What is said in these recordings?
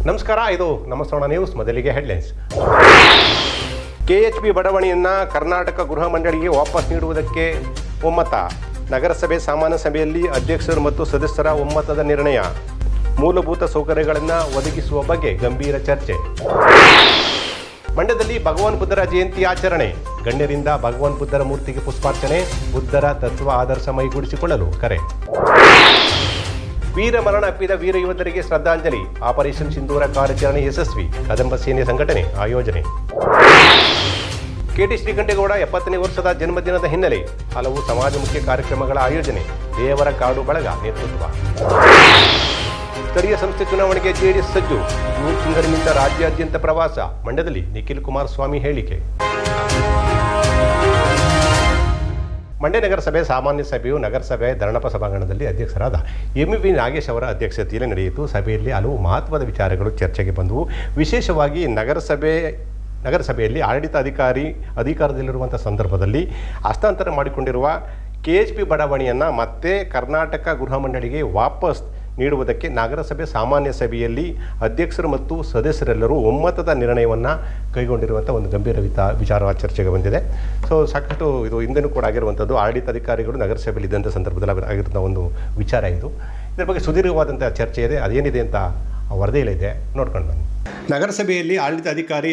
ನಮಸ್ಕಾರ, ಇದು ನಮ್ಮ ಶ್ರವಣ ನ್ಯೂಸ್. ಮೊದಲಿಗೆ ಹೆಡ್ಲೈನ್ಸ್. KHP ಬಡಾವಣೆಯನ್ನು ಕರ್ನಾಟಕ ಗೃಹ ಮಂಡಳಿಗೆ ವಾಪಸ್ ನೀಡುವುದಕ್ಕೆ ಒಮ್ಮತ. ನಗರಸಭೆ ಸಾಮಾನ್ಯ ಸಭೆಯಲ್ಲಿ ಅಧ್ಯಕ್ಷರು ಮತ್ತು ಸದಸ್ಯರ ಒಮ್ಮತದ ನಿರ್ಣಯ. ಮೂಲಭೂತ ಸೌಕರ್ಯಗಳನ್ನು ಒದಗಿಸುವ ಬಗ್ಗೆ ಗಂಭೀರ ಚರ್ಚೆ. ಮಂಡ್ಯದಲ್ಲಿ ಭಗವಾನ್ ಬುದ್ಧರ ಜಯಂತಿ ಆಚರಣೆ. ಗಣ್ಯರಿಂದ ಭಗವಾನ್ ಬುದ್ಧರ ಮೂರ್ತಿಗೆ ಪುಷ್ಪಾರ್ಚನೆ. ಬುದ್ಧರ ತತ್ವ ಆದರ್ಶ ಮೈಗೂಡಿಸಿಕೊಳ್ಳಲು ಕರೆ. ವೀರ ಮರಣ ಅಪ್ಪಿದ ವೀರ ಯೋಧರಿಗೆ ಶ್ರದ್ಧಾಂಜಲಿ. ಆಪರೇಷನ್ ಸಿಂಧೂರ ಕಾರ್ಯಾಚರಣೆ ಯಶಸ್ವಿ. ಕದಂಬ ಸೇನೆ ಸಂಘಟನೆ ಆಯೋಜನೆ. KT ಶ್ರೀಕಂಠೇಗೌಡ 70ನೇ ವರ್ಷದ ಜನ್ಮದಿನದ ಹಿನ್ನೆಲೆ ಹಲವು ಸಮಾಜಮುಖಿ ಕಾರ್ಯಕ್ರಮಗಳ ಆಯೋಜನೆ. ದೇವರ ಕಾಡು ಬಳಗ ನೇತೃತ್ವ. ಸ್ಥಳೀಯ ಸಂಸ್ಥೆ ಚುನಾವಣೆಗೆ JDS ಸಜ್ಜು. ಜೂನ್ ತಿಂಗಳಿನಿಂದ ರಾಜ್ಯಾದ್ಯಂತ ಪ್ರವಾಸ. ಮಂಡ್ಯದಲ್ಲಿ ನಿಖಿಲ್ ಕುಮಾರಸ್ವಾಮಿ ಹೇಳಿಕೆ. ಮಂಡ್ಯ ನಗರಸಭೆ ಸಾಮಾನ್ಯ ಸಭೆಯು ನಗರಸಭೆ ಧರಣಪ ಸಭಾಂಗಣದಲ್ಲಿ ಅಧ್ಯಕ್ಷರಾದ MV ನಾಗೇಶ್ ಅವರ ಅಧ್ಯಕ್ಷತೆಯಲ್ಲಿ ನಡೆಯಿತು. ಸಭೆಯಲ್ಲಿ ಹಲವು ಮಹತ್ವದ ವಿಚಾರಗಳು ಚರ್ಚೆಗೆ ಬಂದವು. ವಿಶೇಷವಾಗಿ ನಗರಸಭೆಯಲ್ಲಿ ಅಧಿಕಾರದಲ್ಲಿರುವಂಥ ಸಂದರ್ಭದಲ್ಲಿ ಹಸ್ತಾಂತರ ಮಾಡಿಕೊಂಡಿರುವ KHP ಬಡಾವಣೆಯನ್ನು ಮತ್ತೆ ಕರ್ನಾಟಕ ಗೃಹ ಮಂಡಳಿಗೆ ವಾಪಸ್ ನೀಡುವುದಕ್ಕೆ ನಗರಸಭೆ ಸಾಮಾನ್ಯ ಸಭೆಯಲ್ಲಿ ಅಧ್ಯಕ್ಷರು ಮತ್ತು ಸದಸ್ಯರೆಲ್ಲರೂ ಒಮ್ಮತದ ನಿರ್ಣಯವನ್ನು ಕೈಗೊಂಡಿರುವಂಥ ಒಂದು ಗಂಭೀರ ವಿಚಾರವಾದ ಚರ್ಚೆಗೆ ಬಂದಿದೆ. ಸಾಕಷ್ಟು ಇದು ಹಿಂದೆನೂ ಕೂಡ ಆಗಿರುವಂಥದ್ದು. ಆಡಳಿತಾಧಿಕಾರಿಗಳು ನಗರಸಭೆಯಲ್ಲಿ ಇದ್ದಂಥ ಸಂದರ್ಭದಲ್ಲಿ ಆಗಿರುವಂಥ ಒಂದು ವಿಚಾರ ಇದು. ಇದರ ಬಗ್ಗೆ ಸುದೀರ್ಘವಾದಂಥ ಚರ್ಚೆ ಇದೆ. ಅದೇನಿದೆ ಅಂತ ವರದಿಯಲ್ಲಿದೆ, ನೋಡ್ಕೊಂಡು ಬನ್ನಿ. ನಗರಸಭೆಯಲ್ಲಿ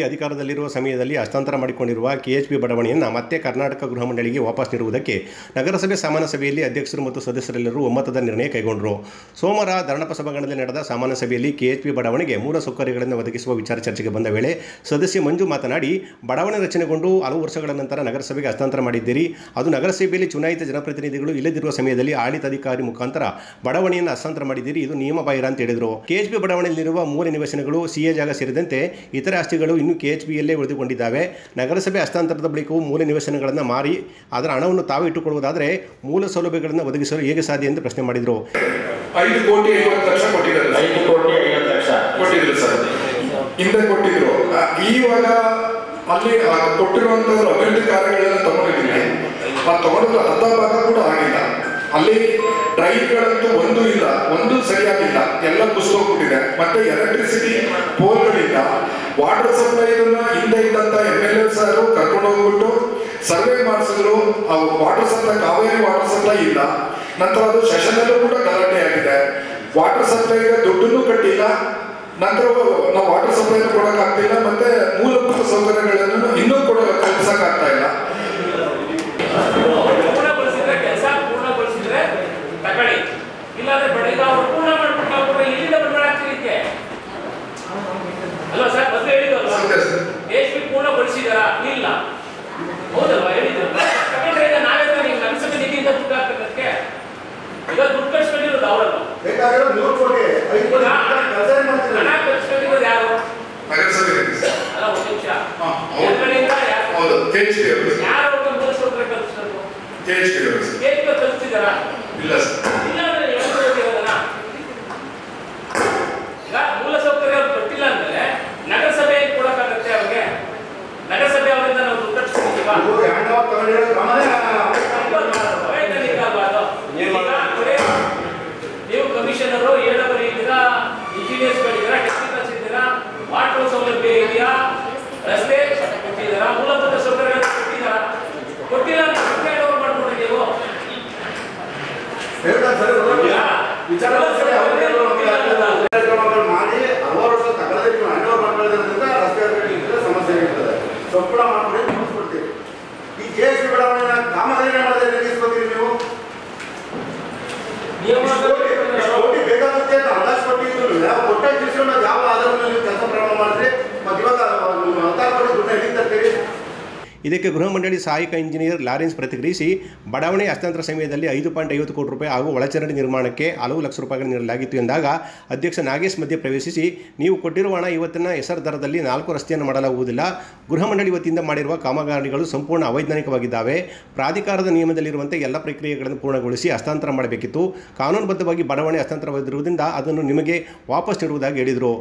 ಅಧಿಕಾರದಲ್ಲಿರುವ ಸಮಯದಲ್ಲಿ ಹಸ್ತಾಂತರ ಮಾಡಿಕೊಂಡಿರುವ KHP ಬಡಾವಣೆಯನ್ನು ಮತ್ತೆ ಕರ್ನಾಟಕ ಗೃಹ ಮಂಡಳಿಗೆ ವಾಪಸ್ ನೀಡುವುದಕ್ಕೆ ನಗರಸಭೆ ಸಾಮಾನ್ಯ ಸಭೆಯಲ್ಲಿ ಅಧ್ಯಕ್ಷರು ಮತ್ತು ಸದಸ್ಯರೆಲ್ಲರೂ ಒಮ್ಮತದ ನಿರ್ಣಯ ಕೈಗೊಂಡರು. ಸೋಮವಾರ ಧರಣಪ ಸಭಾಂಗಣದಲ್ಲಿ ನಡೆದ ಸಾಮಾನ್ಯ ಸಭೆಯಲ್ಲಿ KHP ಬಡಾವಣೆಗೆ ಮೂಲ ಸೌಕರ್ಯಗಳನ್ನು ಒದಗಿಸುವ ವಿಚಾರ ಚರ್ಚೆಗೆ ಬಂದ ವೇಳೆ ಸದಸ್ಯ ಮಂಜು ಮಾತನಾಡಿ, ಬಡಾವಣೆ ರಚನೆಗೊಂಡು ಹಲವು ವರ್ಷಗಳ ನಂತರ ನಗರಸಭೆಗೆ ಹಸ್ತಾಂತರ ಮಾಡಿದ್ದೀರಿ. ಅದು ನಗರಸಭೆಯಲ್ಲಿ ಚುನಾಯಿತ ಜನಪ್ರತಿನಿಧಿಗಳು ಇಲ್ಲದಿರುವ ಸಮಯದಲ್ಲಿ ಆಡಳಿತಾಧಿಕಾರಿ ಮುಖಾಂತರ ಬಡಾವಣೆಯನ್ನು ಹಸ್ತಾಂತರ ಮಾಡಿದ್ದೀರಿ. ಇದು ನಿಯಮ ಬಾಹಿರ ಅಂತ ಹೇಳಿದರು. KHP ಬಡಾವಣೆಯಲ್ಲಿರುವ ಮೂಲ ನಿವೇಶನಗಳು CA ಜಾಗ ಸೇರಿದಂತೆ ಇತರೆ ಆಸ್ತಿಗಳು ಇನ್ನೂ KHPಯಲ್ಲೇ ಉಳಿದುಕೊಂಡಿದ್ದಾವೆ. ನಗರಸಭೆ ಹಸ್ತಾಂತರದ ಬಳಿಕವೂ ಮೂಲ ನಿವೇಶನಗಳನ್ನು ಮಾರಿ ಅದರ ಹಣವನ್ನು ತಾವೇ ಇಟ್ಟುಕೊಳ್ಳುವುದಾದರೆ ಮೂಲ ಸೌಲಭ್ಯಗಳನ್ನು ಒದಗಿಸಲು ಹೇಗೆ ಸಾಧ್ಯ ಎಂದು ಪ್ರಶ್ನೆ ಮಾಡಿದರು. 5 ಕೋಟಿ 50 ಲಕ್ಷ ಕೊಟ್ಟಿದ್ದಾರೆ. 5 ಕೋಟಿ 50 ಲಕ್ಷ ಕೊಟ್ಟಿದ್ರು ಸರ್, ಹಿಂದೆ ಕೊಟ್ಟಿದ್ರು. ಈವಾಗ ಅಲ್ಲಿ ಕೊಟ್ಟಿರುವಂತಹ ಅಭಿವೃದ್ಧಿ ಕಾರ್ಯಗಳೆಲ್ಲ ತಗೊಂಡಿದ್ದೀನಿ. ಆ ತಗೊಂಡು ಅರ್ಧ ಭಾಗ ಕೂಡ ಆಗಿಲ್ಲ. ಅಲ್ಲಿ ಡ್ರೈವ್ಗಳಂತೂ ಒಂದು ಇಲ್ಲ, ಒಂದು ಸರಿಯಾಗಿಲ್ಲ, ಎಲ್ಲ ಕುಸಿದೋಗ್ಬಿಟ್ಟಿದೆ. ಮತ್ತೆ ಎಲೆಕ್ಟ್ರಿಸಿಟಿ ಪೋಲ್ಗಳಿಲ್ಲ. ವಾಟರ್ ಸಪ್ಲೈ ಹಿಂದೆ ಇದ್ದಂತ MLA ಸರ್ ಕರ್ಕೊಂಡು ಹೋಗ್ಬಿಟ್ಟು ಸರ್ವೆ ಮಾಡಿಸಿದ್ರು. Water supply, Kaveri water supply ಇಲ್ಲ. ನಂತರ ಅದು ಸೆಷನಲ್ಲೂ ಕೂಡ ಗಲಾಟೆ ಆಗಿದೆ. ವಾಟರ್ ಸಪ್ಲೈಗೆ ದುಡ್ಡನ್ನು ಕಟ್ಟಿಲ್ಲ. ನಂತರ ನಾವು ವಾಟರ್ ಸಪ್ಲೈನು ಕೊಡೋಕ್ಕಾಗ್ತಿಲ್ಲ. ಮತ್ತೆ ಮೂಲಭೂತ ಸೌಕರ್ಯಗಳನ್ನು ಇನ್ನೂ ಕೂಡ ಕಲ್ಪಿಸಕ್ಕಾಗ್ತಾ ಇಲ್ಲ. ಮೂಲ ಸೌಕರ್ಯ ಕೊಟ್ಟಿಲ್ಲ ಅಂದ್ರೆ ನಗರಸಭೆ ಕೊಡಕ್ಕಾಗತ್ತೆ ಅವ್ರಿಗೆ? ನಗರಸಭೆ ಅವರಿಂದ ನಾವು ದುಡ್ಡು ಕಟ್ಟಿಸ್ತೀವಿ. ನೀವು ಕಮಿಷನರು ಏಳವರು ಇದ್ದೀರಾ, ಇಂಜಿನಿಯರ್ಸ್ಗಳಿದ್ದೀರಾ, ಟೆಕ್ನಿಕಲ್ಸ್ ಇದ್ದೀರಾ, ವಾಟರ್ ಸೌಲಭ್ಯ ಇದೆಯಾ, ರಸ್ತೆ ಕೊಟ್ಟಿದ್ದೀರಾ, ಮೂಲಭೂತ ಸೌಕರ್ಯಗಳು ಕೊಟ್ಟಿದ್ದೀರಾ? ಕೊಟ್ಟಿಲ್ಲ ಅಂತ ಸರ್ಕಾರದವ್ರು ಮಾಡ್ಕೊಂಡ್ರಿ ನೀವು. ಮಾಡಿ 6 ವರ್ಷ ತಗೊಳ್ಳೋದಕ್ಕೆ 12 ಮಾಡ್ಕೊಳ್ಳೋದ್ರಿಂದ ರಸ್ತೆ ಸಮಸ್ಯೆ ಇರ್ತದೆ. ಸಂಪೂರ್ಣ ಮಾಡ್ಕೊಂಡು ಮುಗಿಸ್ಬಿಡ್ತೀವಿ. ಈ KHP ಬಡಾವಣೆನ ಕಾಮಗಾರಿ ಮಾಡದೆ ನಿಲ್ಲಿಸ್ಕೊತೀರಿ ನೀವು. ಕೋಟಿ ಬೇಕಾಗುತ್ತೆ ಅಂತ ಅಂದಾಜು ಕೊಟ್ಟಿದ್ರು. ಯಾವ ಕೊಟ್ಟ ತಿಳಿಸ್ಕೊಂಡು ಯಾವ ಆಧಾರದ ಮೇಲೆ ಕೆಲಸ ಪ್ರಾರಂಭ ಮಾಡಿದ್ರೆ ಮತ್ತೆ ಇವಾಗ 16 ಕೋಟಿ ದುಡ್ಡು ಎಲ್ಲಿ ತರ್ತೀರಿ? ಇದಕ್ಕೆ ಗೃಹ ಮಂಡಳಿ ಸಹಾಯಕ ಇಂಜಿನಿಯರ್ ಲಾರೆನ್ಸ್ ಪ್ರತಿಕ್ರಿಯಿಸಿ, ಬಡಾವಣೆ ಹಸ್ತಾಂತರ ಸಮಯದಲ್ಲಿ 5.50 ಕೋಟಿ ರೂಪಾಯಿ ಹಾಗೂ ಒಳಚರಂಡಿ ನಿರ್ಮಾಣಕ್ಕೆ ಹಲವು ಲಕ್ಷ ರೂಪಾಯಿಗಳು ನೀಡಲಾಗಿತ್ತು ಎಂದಾಗ ಅಧ್ಯಕ್ಷ ನಾಗೇಶ್ ಮಧ್ಯೆ ಪ್ರವೇಶಿಸಿ, ನೀವು ಕೊಟ್ಟಿರುವ ಹಣ ಇವತ್ತಿನ ಹೆಸರು ದರದಲ್ಲಿ 4 ರಸ್ತೆಯನ್ನು ಮಾಡಲಾಗುವುದಿಲ್ಲ. ಗೃಹ ಮಂಡಳಿ ವತಿಯಿಂದ ಮಾಡಿರುವ ಕಾಮಗಾರಿಗಳು ಸಂಪೂರ್ಣ ಅವೈಜ್ಞಾನಿಕವಾಗಿದ್ದಾವೆ. ಪ್ರಾಧಿಕಾರದ ನಿಯಮದಲ್ಲಿರುವಂತೆ ಎಲ್ಲ ಪ್ರಕ್ರಿಯೆಗಳನ್ನು ಪೂರ್ಣಗೊಳಿಸಿ ಹಸ್ತಾಂತರ ಮಾಡಬೇಕಿತ್ತು. ಕಾನೂನುಬದ್ಧವಾಗಿ ಬಡಾವಣೆ ಹಸ್ತಾಂತರವಾಗಿರುವುದರಿಂದ ಅದನ್ನು ನಿಮಗೆ ವಾಪಸ್ ನೀಡುವುದಾಗಿ ಹೇಳಿದರು.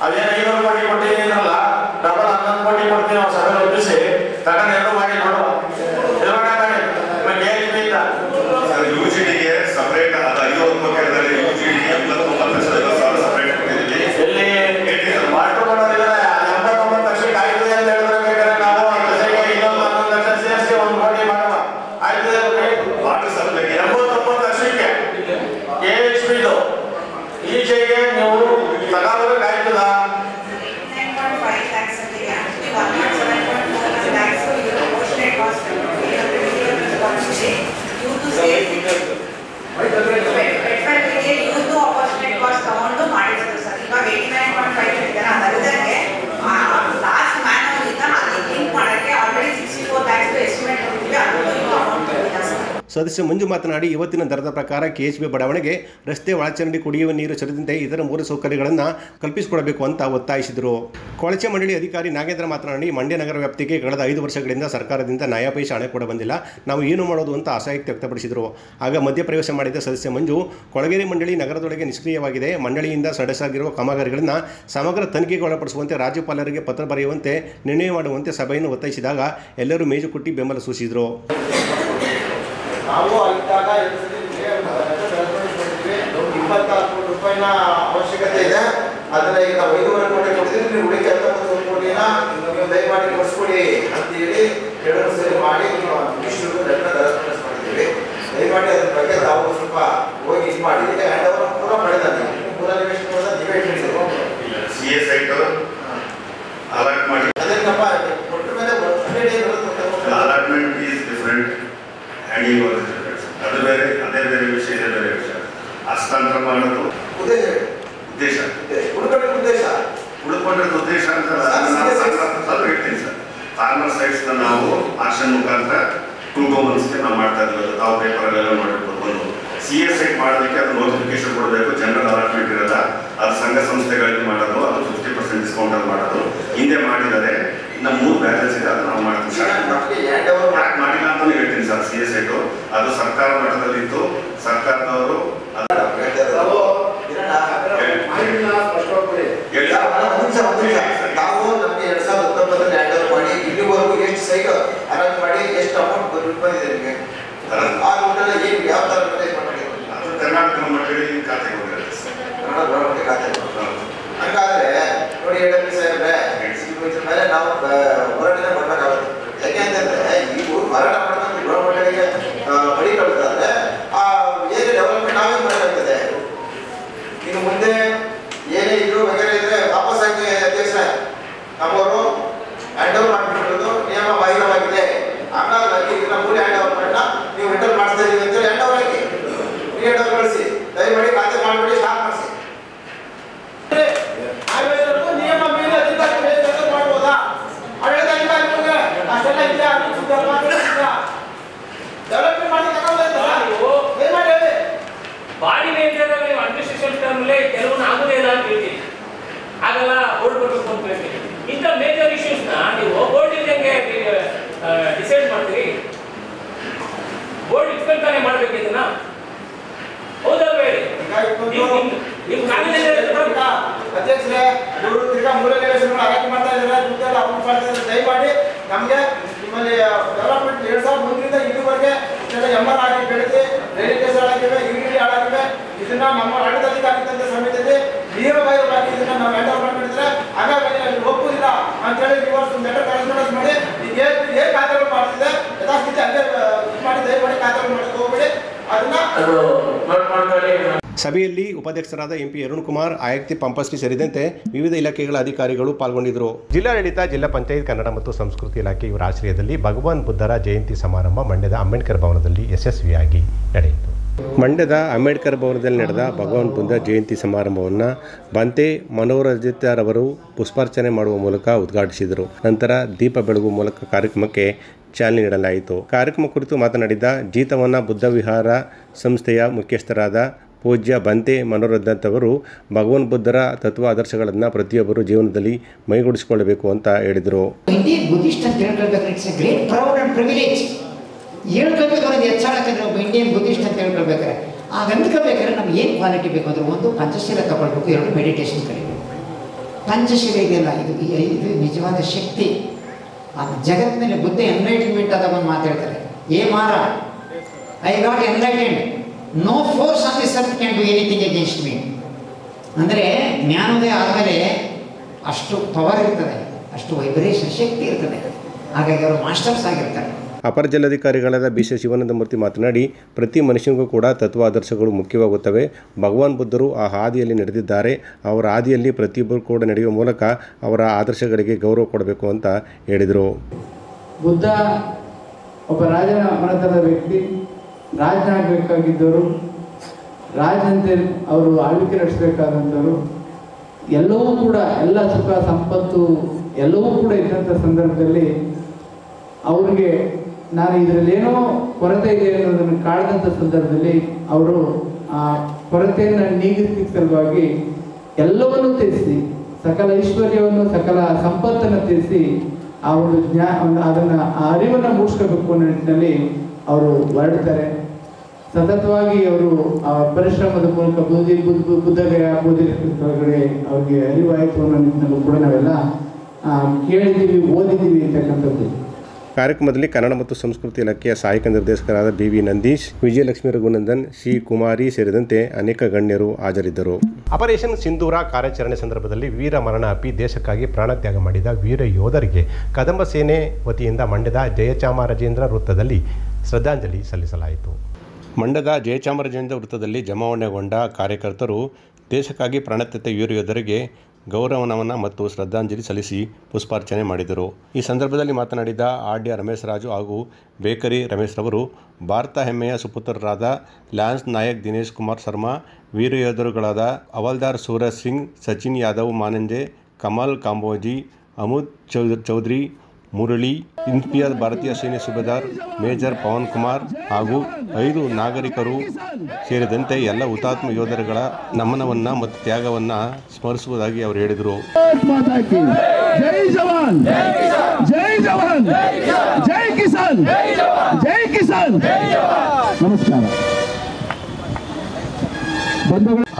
ಅದೇನು 500 ಕೋಟಿ ಕೊಟ್ಟಿದ್ದೀನಲ್ಲ ಡಬಲ್ 11 ಕೋಟಿ ಕೊಡ್ತೀನಿ ನಾವು ಸಭೆ ಒಪ್ಪಿಸಿ ತಗೊಂಡು ಎರಡು ಮಾಡಿ ಕೊಡುವ ಯುಜಿಡಿಗೆ ಸಪರೇಟ್ ಅದು 50 ಕೇಂದ್ರದಲ್ಲಿ ಯುಜಿಡಿಗೆ 79,000 ಸಪರೇಟ್ ಕೊಟ್ಟಿದ್ದೀವಿ. ಎಲ್ಲಿ ಮಾಸ್ಟರ್ ಮಾಡೋದಿದ್ರೆ 89 ಲಕ್ಷಕ್ಕೆ ಆಯ್ತದೆ ಅಂತ ಹೇಳಿದ್ರೆ ಬೇಕಾದ್ರೆ ನಾವು ಇನ್ನೊಂದು 11 ಲಕ್ಷ ಸೇರಿಸಿ 1 ಕೋಟಿ ಮಾಡುವ ಆಯ್ತದೆ. ವಾಟರ್ ಸಪ್ಲೈ 89 ಲಕ್ಷಕ್ಕೆ KHPದು ಈಚೆಗೆ ನೀವು ತಗೋಬೇಕು ಆಯ್ತದ 9.5 lakhs ಅಂತ ಇದೆ. actually 1.7.4 lakhs ಇದು portionate cost due to sales ಪೆಟ್ರೋಲ್ಗೆ ಯೂಸ್ ಆಪರ್ಚುನಿಟಿ ಕಾಸ್ಟ್ ತಗೊಂಡು ಮಾಡಿರೋದು ಸರ್. ಇವಾಗ 89.5 ಇದ್ದಾರೆ ಅದರದಕ್ಕೆ ಲಾಸ್ಟ್ ಮ್ಯಾನುವಲ್ ಇದ್ದ ಅಲ್ಲಿ ಲಿಂಕ್ ಮಾಡೋಕ್ಕೆ ಆಲ್ರೆಡಿ 64 lakhs ಎಸ್ಟಿಮೇಟ್ ಕೊಟ್ಟಿದ್ದೀವಿ. ಅದನ್ನು ಇನ್ನೂ ಅಮೌಂಟ್ ಇಲ್ಲ ಸರ್. ಸದಸ್ಯ ಮಂಜು ಮಾತನಾಡಿ ಇವತ್ತಿನ ದರದ ಪ್ರಕಾರ KHB ಬಡಾವಣೆಗೆ ರಸ್ತೆ, ಒಳಚರಂಡಿ, ಕುಡಿಯುವ ನೀರು ಸೇರಿದಂತೆ ಇತರ ಮೂಲಸೌಕರ್ಯಗಳನ್ನು ಕಲ್ಪಿಸಿಕೊಡಬೇಕು ಅಂತ ಒತ್ತಾಯಿಸಿದರು. ಕೊಳಚೆ ಮಂಡಳಿ ಅಧಿಕಾರಿ ನಾಗೇಂದ್ರ ಮಾತನಾಡಿ ಮಂಡ್ಯ ನಗರ ವ್ಯಾಪ್ತಿಗೆ ಕಳೆದ 5 ವರ್ಷಗಳಿಂದ ಸರ್ಕಾರದಿಂದ ನಯಾಪೈಸೆ ಹಣ ಕೂಡ ಬಂದಿಲ್ಲ, ನಾವು ಏನು ಮಾಡೋದು ಅಂತ ಅಸಹಾಯಕತೆ ವ್ಯಕ್ತಪಡಿಸಿದರು. ಆಗ ಮಧ್ಯಪ್ರವೇಶ ಮಾಡಿದ ಸದಸ್ಯ ಮಂಜು, ಕೊಳಗೇರಿ ಮಂಡಳಿ ನಗರದೊಳಗೆ ನಿಷ್ಕ್ರಿಯವಾಗಿದೆ, ಮಂಡಳಿಯಿಂದ ಸಡಸಾಗಿರುವ ಕಾಮಗಾರಿಗಳನ್ನು ಸಮಗ್ರ ತನಿಖೆಗೆ ಒಳಪಡಿಸುವಂತೆ ರಾಜ್ಯಪಾಲರಿಗೆ ಪತ್ರ ಬರೆಯುವಂತೆ ನಿರ್ಣಯ ಮಾಡುವಂತೆ ಸಭೆಯನ್ನು ಒತ್ತಾಯಿಸಿದಾಗ ಎಲ್ಲರೂ ಮೇಜು ಕುಟ್ಟಿ ಬೆಂಬಲ ಸೂಚಿಸಿದರು. ನಾವು ಅಲ್ಲಿದ್ದಾಗ 24 ಕೋಟಿ ರೂಪಾಯಿನ ಅವಶ್ಯಕತೆ ಇದೆ. ಅದನ್ನ ಈಗ ನಾವು 5.5 ಕೋಟಿ ಕೊಡ್ತೀವಿ, ನೀವು ಉಳಿಕೆ 19 ಕೋಟಿನ ನೀವು ದಯಮಾಡಿ ಕೊಡಿಸ್ಕೊಡಿ ಅಂತ ಹೇಳಿ 2 ಸರಿ ಮಾಡಿ ಮಿನಿಸ್ಟ್ರಿಗೂ ರೆಫರೆನ್ಸ್ ಮಾಡಿದ್ದೀವಿ. ದಯಮಾಡಿ ಅದ್ರ ಬಗ್ಗೆ ತಾವು ಸ್ವಲ್ಪ ಹೋಗಿ ಇದು ಮಾಡಿ ಹ್ಯಾಂಡ್ ಓವರ್ ಪೂರ ಮಾಡಿದ್ದಾನೆ. ಪೂರ ನಿವೇಶನ ನೀವೇ ಹೇಳಿದ್ರು CA ಸೈಟ್ ಅಲಾಟ್ ಮಾಡಿ ಅದನ್ನಪ್ಪ ಕೊಟ್ಟ ಮೇಲೆ allotment is different, handing over is different. ಅದು ಬೇರೆ, ಅದೇ ಬೇರೆ ವಿಷಯ, ಇದೇ ಬೇರೆ ವಿಷಯ. ಹಸ್ತಾಂತರ ಮಾಡೋದು ಉದ್ದೇಶ, ಉಳ್ಕೊಂಡಿರೋದು ಉದ್ದೇಶ ಅಂತ ಸ್ವಲ್ಪ ಹೇಳ್ತೀನಿ ಸರ್. ಫಾರ್ಮರ್ ಸೈಟ್ಸ್ನ ನಾವು ಆಕ್ಷನ್ ಮುಖಾಂತರ 2 ಮಂತ್ಸ್ಗೆ ನಾವು ಮಾಡ್ತಾ ಇದ್ದೀವಿ. ತಾವು ಪೇಪರಲ್ಲೆಲ್ಲ ಮಾಡಿರ್ಬೋದು. ಒಂದು CA ಸೈಟ್ ಮಾಡೋದಕ್ಕೆ ಅದು ನೋಟಿಫಿಕೇಶನ್ ಕೊಡಬೇಕು, ಜನರಲ್ ಅಲಾಟ್ಮೆಂಟ್ ಇರೋಲ್ಲ, ಅದು ಸಂಘ ಸಂಸ್ಥೆಗಳಿಗೆ ಮಾಡೋದು, ಅದು 50% ಡಿಸ್ಕೌಂಟಲ್ಲಿ ಮಾಡೋದು ಹಿಂದೆ ಮಾಡಿದರೆ. ಇನ್ನು 3 ಬ್ಯಾಲೆನ್ಸ್ ಇದೆ, ಅದು ನಾವು ಮಾಡ್ತೀವಿ. ಯಾಕೆ ಮಾಡಿಲ್ಲ ಅಂತಲೂ ಹೇಳ್ತೀನಿ ಸರ್. CA ಸೈಟು ಅದು ಸರ್ಕಾರ ಮಟ್ಟದಲ್ಲಿತ್ತು, ಸರ್ಕಾರದವರು ನಾವು ನಮಗೆ 2019 ಹ್ಯಾಂಡ್ ಓವರ್ ಮಾಡಿ ಇಲ್ಲಿವರೆಗೂ ಎಷ್ಟು ಸೈಟ್ ಅಲಾಟ್ ಮಾಡಿ ಎಷ್ಟು ಅಮೌಂಟ್ ಬಂದಿದೆ ನಿಮಗೆ? ಆ ದುಡ್ಡೆಲ್ಲ ಏನು ಯಾವ ಥರ ರಿಲೈಸ್ ಮಾಡಿದ್ದೀವಿ? ಅದು ಕರ್ನಾಟಕ ಮಂಡಳಿ ಖಾತೆಗೆ ಹೋಗಿರುತ್ತೆ ಸರ್. ಕನ್ನಡ ಗೌರ್ಮೆಂಟ್ ಖಾತೆ. ಹಂಗಾದ್ರೆ ನೋಡಿ AW ಸಾಹೇಬ್ರೆ, ಇದ್ರ ಮೇಲೆ ನಾವು ಹೋರಾಟನೇ ಮಾಡಬೇಕಾಗುತ್ತೆ. ಯಾಕೆ ಅಂತಂದ್ರೆ ಇವು ಹೋರಾಟ ಮಾಡ್ಕೊಂಡು ಗೌರ್ಮೆಂಟ್ಗೆ ಬಡಿ ಕಳಿಸ್ತಾರೆ, ಆ ಏನೇ ಡೆವಲಪ್ಮೆಂಟ್ ನಾವೇ ಮಾಡಬೇಕಾಗ್ತದೆ. ಇನ್ನು ಮುಂದೆ ಏನೇ ಇದ್ರು ವಗೇರೆ ಇದ್ರೆ ವಾಪಸ್ ಆಗಿ ಅಧ್ಯಕ್ಷ ನಮ್ಮವರು ಹ್ಯಾಂಡ್ ಓವರ್ ಮಾಡಿಬಿಡೋದು ನಿಯಮ ಬಾಹಿರವಾಗಿದೆ. ಹಾಗಾಗಿ ಇದನ್ನ ಮೂಲ ಹ್ಯಾಂಡ್ ಓವರ್ ಮಾಡಲ್ಲ, ನೀವು ರಿಟರ್ನ್ ಮಾಡಿಸ್ತಾ ಇದೀವಿ ಅಂತೇಳಿ ಹ್ಯಾಂಡ್ ಓವರ್ ಆಗಿ ಹ್ಯಾಂಡ್ ಓವರ್ ಕಳಿಸಿ, ದಯಮಾಡಿ ಖಾತೆ ಮಾಡಿಬಿಡಿ, ಸ್ಟಾರ್ಟ್ ಮಾಡಿಸಿ. ನಿಯಮ ಮೇಲೆ ಅಧಿಕಾರಿ ಮಾಡ್ಬೋದಾ? ಆಡಳಿತ ಅಧಿಕಾರಿಗಳಿಗೆ ಅಷ್ಟೆಲ್ಲ ಇದೆಯಾ? ಡೆವಲಪ್ಮೆಂಟ್ ಮಾಡಿ ತಗೊಂಡು ಬಾಡಿ ಮೇಂಟೈನಲ್ಲಿ ನೀವು ಅಡ್ಮಿನಿಸ್ಟ್ರೇಷನ್ ಟರ್ಮಲ್ಲಿ ಕೆಲವೊಂದು ಆಗೋದೇ ಇಲ್ಲ ಅಂತ ಹೇಳ್ತೀನಿ. ಆಗಲ್ಲ, ಬೋರ್ಡ್ ಬರಬೇಕು ಅಂತ ಹೇಳ್ತೀನಿ. ಇಂಥ ಮೇಜರ್ ಇಶ್ಯೂಸ್ನ ನೀವು ಬೋರ್ಡ್ ಇದ್ದಂಗೆ ಡಿಸೈಡ್ ಮಾಡ್ತೀರಿ. ಬೋರ್ಡ್ ಇಟ್ಕೊಂತಾನೆ ಮಾಡ್ಬೇಕು ಇದನ್ನ, ಹೌದಲ್ವ ಹೇಳಿ? ನಿಮ್ಮ ಅಧ್ಯಕ್ಷರೇ, ಇವರು ತಿರ್ಗಾ ಮೂಲ ನಿವೇಶನಗಳು ಆಯ್ಕೆ ಮಾಡ್ತಾ ಇದ್ದಾರೆ, ದುಡ್ಡೆಲ್ಲ ಅಮೌಂಟ್ ಮಾಡ್ತಾ ಇದ್ದಾರೆ. ದಯಮಾಡಿ ನಮಗೆ ನಿಮ್ಮಲ್ಲಿ ಡೆವಲಪ್ಮೆಂಟ್ 2003ರಿಂದ ಇದುವರೆಗೆ MR ಆಗಿ ಬೆಳೆದು ರೈಲ್ವೆ ಸ್ಟೇಷನ್ ಹಾಳಾಗಿವೆ, UDD ಹಾಳಾಗಿವೆ. ಇದನ್ನ ನಮ್ಮ ಆಡಳಿತಾಧಿಕಾರಿ ಸಮಿತಿಯಲ್ಲಿ ನೇರವಾಗಿ ಇದನ್ನ ನಾವು ಹ್ಯಾಂಡ್ ಓವರ್ ಮಾಡಿದ್ರೆ ಹಾಗಾಗಿ ಒಪ್ಪುದಿಲ್ಲ ಅಂತೇಳಿ ನೀವು ಒಂದು ಲೆಟರ್ ಕರೆಸ್ಪಾಂಡೆನ್ಸ್ ಮಾಡಿ ಈಗ ಏನು ಖಾತೆಗಳು ಮಾಡ್ತಿದೆ ಯಥಾಸ್ಥಿತಿ ಹಂಗೆ ಮಾಡಿ ದಯಮಾಡಿ ಖಾತೆಗಳು ಮಾಡಕ್ಕೆ ಹೋಗ್ಬೇಡಿ. ಅದನ್ನ ಸಭೆಯಲ್ಲಿ ಉಪಾಧ್ಯಕ್ಷರಾದ MP ಅರುಣ್ ಆಯುಕ್ತೆ ಪಂಪಶ್ರೀ ಸೇರಿದಂತೆ ವಿವಿಧ ಇಲಾಖೆಗಳ ಅಧಿಕಾರಿಗಳು ಪಾಲ್ಗೊಂಡಿದ್ದರು. ಜಿಲ್ಲಾಡಳಿತ, ಜಿಲ್ಲಾ ಪಂಚಾಯತ್, ಕನ್ನಡ ಮತ್ತು ಸಂಸ್ಕೃತಿ ಇಲಾಖೆ ಇವರ ಆಶ್ರಯದಲ್ಲಿ ಭಗವಾನ್ ಬುದ್ಧರ ಜಯಂತಿ ಸಮಾರಂಭ ಮಂಡ್ಯದ ಅಂಬೇಡ್ಕರ್ ಭವನದಲ್ಲಿ ಯಶಸ್ವಿಯಾಗಿ ನಡೆಯಿತು. ಮಂಡ್ಯದ ಅಂಬೇಡ್ಕರ್ ಭವನದಲ್ಲಿ ನಡೆದ ಭಗವಾನ್ ಬುದ್ಧ ಜಯಂತಿ ಸಮಾರಂಭವನ್ನು ಬಂತೆ ಮನೋರಂಜಿತರವರು ಪುಷ್ಪಾರ್ಚನೆ ಮಾಡುವ ಮೂಲಕ ಉದ್ಘಾಟಿಸಿದರು. ನಂತರ ದೀಪ ಬೆಳಗುವ ಮೂಲಕ ಕಾರ್ಯಕ್ರಮಕ್ಕೆ ಚಾಲನೆ ನೀಡಲಾಯಿತು. ಕಾರ್ಯಕ್ರಮ ಕುರಿತು ಮಾತನಾಡಿದ ಜೀತವನ ಬುದ್ಧ ವಿಹಾರ ಸಂಸ್ಥೆಯ ಮುಖ್ಯಸ್ಥರಾದ ಪೂಜ್ಯ ಬಂತೆ ಮನೋರಂಜಿತರವರು ಭಗವಾನ್ ಬುದ್ಧರ ತತ್ವ ಆದರ್ಶಗಳನ್ನು ಪ್ರತಿಯೊಬ್ಬರು ಜೀವನದಲ್ಲಿ ಮೈಗೂಡಿಸಿಕೊಳ್ಳಬೇಕು ಅಂತ ಹೇಳಿದರು. ಹೇಳ್ಕೊಳ್ಬೇಕು ಅನ್ನೋದು ಹೆಚ್ಚಾಳಕ್ಕೆ ನಾವು ಇಂಡಿಯನ್ ಬುದ್ಧಿಸ್ಟ್ ಅಂತ ಹೇಳ್ಕೊಳ್ಬೇಕಾರೆ ಆಗ ಅಂದ್ಕೋಬೇಕಾದ್ರೆ ನಮ್ಗೆ ಏನು ಕ್ವಾಲಿಟಿ ಬೇಕು ಅಂದರೆ ಒಂದು ಪಂಚಶೀಲ ತಗೊಳ್ಬೇಕು, 2 ಮೆಡಿಟೇಷನ್ ಕಲಿಬೇಕು. ಪಂಚಶೀಲ ಇದೆಯಲ್ಲ, ಇದು ನಿಜವಾದ ಶಕ್ತಿ. ಅದು ಜಗತ್ತಿನಲ್ಲಿ ಬುದ್ಧ ಎನ್ಲೈಟನ್ಮೆಂಟ್ ಆದಾಗ ಒಂದು ಮಾತಾಡ್ತಾರೆ, ಏ ಮಾರ, I got enlightened, no force on this earth can do anything against me. ಅಂದರೆ ಜ್ಞಾನೋದಯ ಆದಮೇಲೆ ಅಷ್ಟು ಪವರ್ ಇರ್ತದೆ, ಅಷ್ಟು ವೈಬ್ರೇಷನ್ ಶಕ್ತಿ ಇರ್ತದೆ. ಹಾಗಾಗಿ ಅವರು ಮಾಸ್ಟರ್ಸ್ ಆಗಿರ್ತಾರೆ. ಅಪರ ಜಿಲ್ಲಾಧಿಕಾರಿಗಳಾದ ಬಿ ಸಿ ಶಿವಾನಂದ ಮೂರ್ತಿ ಮಾತನಾಡಿ, ಪ್ರತಿ ಮನುಷ್ಯನಿಗೂ ಕೂಡ ತತ್ವ ಆದರ್ಶಗಳು ಮುಖ್ಯವಾಗುತ್ತವೆ. ಭಗವಾನ್ ಬುದ್ಧರು ಆ ಹಾದಿಯಲ್ಲಿ ನಡೆದಿದ್ದಾರೆ. ಅವರ ಹಾದಿಯಲ್ಲಿ ಪ್ರತಿಯೊಬ್ಬರು ಕೂಡ ನಡೆಯುವ ಮೂಲಕ ಅವರ ಆದರ್ಶಗಳಿಗೆ ಗೌರವ ಕೊಡಬೇಕು ಅಂತ ಹೇಳಿದರು. ಬುದ್ಧ ಒಬ್ಬ ರಾಜನ ಮನೆತನದ ವ್ಯಕ್ತಿ, ರಾಜನಾಗಬೇಕಾಗಿದ್ದವರು, ರಾಜನಂತೆ ಅವರು ಆಳ್ವಿಕೆ ನಡೆಸಬೇಕಾದಂಥವರು, ಎಲ್ಲವೂ ಕೂಡ ಎಲ್ಲ ಸುಖ ಸಂಪತ್ತು ಎಲ್ಲವೂ ಕೂಡ ಇದ್ದಂಥ ಸಂದರ್ಭದಲ್ಲಿ ಅವರಿಗೆ ನಾನು ಇದರಲ್ಲೇನೋ ಕೊರತೆ ಇದೆ ಅನ್ನೋದನ್ನು ಕಾಡಿದಂಥ ಸಂದರ್ಭದಲ್ಲಿ ಅವರು ಆ ಕೊರತೆಯನ್ನು ನೀಗಿಸಲಿಕ್ಕೆ ಸಲುವಾಗಿ ಎಲ್ಲವನ್ನೂ ತ್ಯಜಿಸಿ, ಸಕಲ ಐಶ್ವರ್ಯವನ್ನು ಸಕಲ ಸಂಪತ್ತನ್ನು ತ್ಯಜಿಸಿ ಆ ಒಂದು ಅದನ್ನು ಆ ಅರಿವನ್ನು ಮೂಡಿಸ್ಕೋಬೇಕು ಅನ್ನೋ ನಿಟ್ಟಿನಲ್ಲಿ ಅವರು ಹೊರಡ್ತಾರೆ. ಸತತವಾಗಿ ಅವರು ಆ ಪರಿಶ್ರಮದ ಮೂಲಕ ಬುದ್ಧಗಯ ಬೋಧಿಕಡೆ ಅವ್ರಿಗೆ ಅರಿವಾಯಿತು ಅನ್ನೋ ನಿಟ್ಟಿನಲ್ಲೂ ಕೂಡ ನಾವೆಲ್ಲ ಕೇಳಿದ್ದೀವಿ, ಓದಿದ್ದೀವಿ ಅಂತಕ್ಕಂಥದ್ದು. ಕಾರ್ಯಕ್ರಮದಲ್ಲಿ ಕನ್ನಡ ಮತ್ತು ಸಂಸ್ಕೃತಿ ಇಲಾಖೆಯ ಸಹಾಯಕ ನಿರ್ದೇಶಕರಾದ ಬಿ ನಂದೀಶ್, ವಿಜಯಲಕ್ಷ್ಮಿ ರಘುನಂದನ್, ಶ್ರೀ ಕುಮಾರಿ ಸೇರಿದಂತೆ ಅನೇಕ ಗಣ್ಯರು ಹಾಜರಿದ್ದರು. ಆಪರೇಷನ್ ಸಿಂಧೂರ ಕಾರ್ಯಾಚರಣೆ ಸಂದರ್ಭದಲ್ಲಿ ವೀರ ಮರಣ ಅಪ್ಪಿ ದೇಶಕ್ಕಾಗಿ ಪ್ರಾಣತ್ಯಾಗ ಮಾಡಿದ ವೀರ ಯೋಧರಿಗೆ ಕದಂಬ ಸೇನೆ ವತಿಯಿಂದ ಮಂಡ್ಯದ ಜಯಚಾಮರಾಜೇಂದ್ರ ವೃತ್ತದಲ್ಲಿ ಶ್ರದ್ಧಾಂಜಲಿ ಸಲ್ಲಿಸಲಾಯಿತು. ಮಂಡ್ಯದ ಜಯಚಾಮರಾಜೇಂದ್ರ ವೃತ್ತದಲ್ಲಿ ಜಮಾವಣೆಗೊಂಡ ಕಾರ್ಯಕರ್ತರು ದೇಶಕ್ಕಾಗಿ ಪ್ರಾಣತ್ಯಜಿತ ವೀರ ಯೋಧರಿಗೆ ಗೌರವ ನಮನ ಮತ್ತು ಶ್ರದ್ಧಾಂಜಲಿ ಸಲ್ಲಿಸಿ ಪುಷ್ಪಾರ್ಚನೆ ಮಾಡಿದರು. ಈ ಸಂದರ್ಭದಲ್ಲಿ ಮಾತನಾಡಿದ ಆಡ್ಯ ರಮೇಶ್ ರಾಜು ಹಾಗೂ ಬೇಕರಿ ರಮೇಶ್ ರವರು ಭಾರತ ಹೆಮ್ಮೆಯ ಸುಪುತ್ರರಾದ ಲ್ಯಾನ್ಸ್ ನಾಯಕ್ ದಿನೇಶ್ ಕುಮಾರ್ ಶರ್ಮಾ, ವೀರ ಯೋಧರುಗಳಾದ ಹವಲ್ದಾರ್ ಸೂರಜ್ ಸಿಂಗ್, ಸಚಿನ್ ಯಾದವ್ ಮಾನಂಜೆ, ಕಮಲ್ ಕಾಂಬೋಜಿ, ಅಮುದ್ ಚೌಧರಿ, ಮುರಳಿ, ಇಂಪಿಯಾದ ಭಾರತೀಯ ಸೇನೆ ಸುಬೇದಾರ್ ಮೇಜರ್ ಪವನ್ ಕುಮಾರ್ ಹಾಗೂ 5 ನಾಗರಿಕರು ಸೇರಿದಂತೆ ಎಲ್ಲ ಹುತಾತ್ಮ ಯೋಧರುಗಳ ನಮನವನ್ನು ಮತ್ತು ತ್ಯಾಗವನ್ನು ಸ್ಮರಿಸುವುದಾಗಿ ಅವರು ಹೇಳಿದರು. ಜೈ ಜವಾನ್, ಜೈ ಜವಾನ್, ಜೈ ಕಿಸಾನ್, ಜೈ ಕಿಸಾನ್. ನಮಸ್ಕಾರ.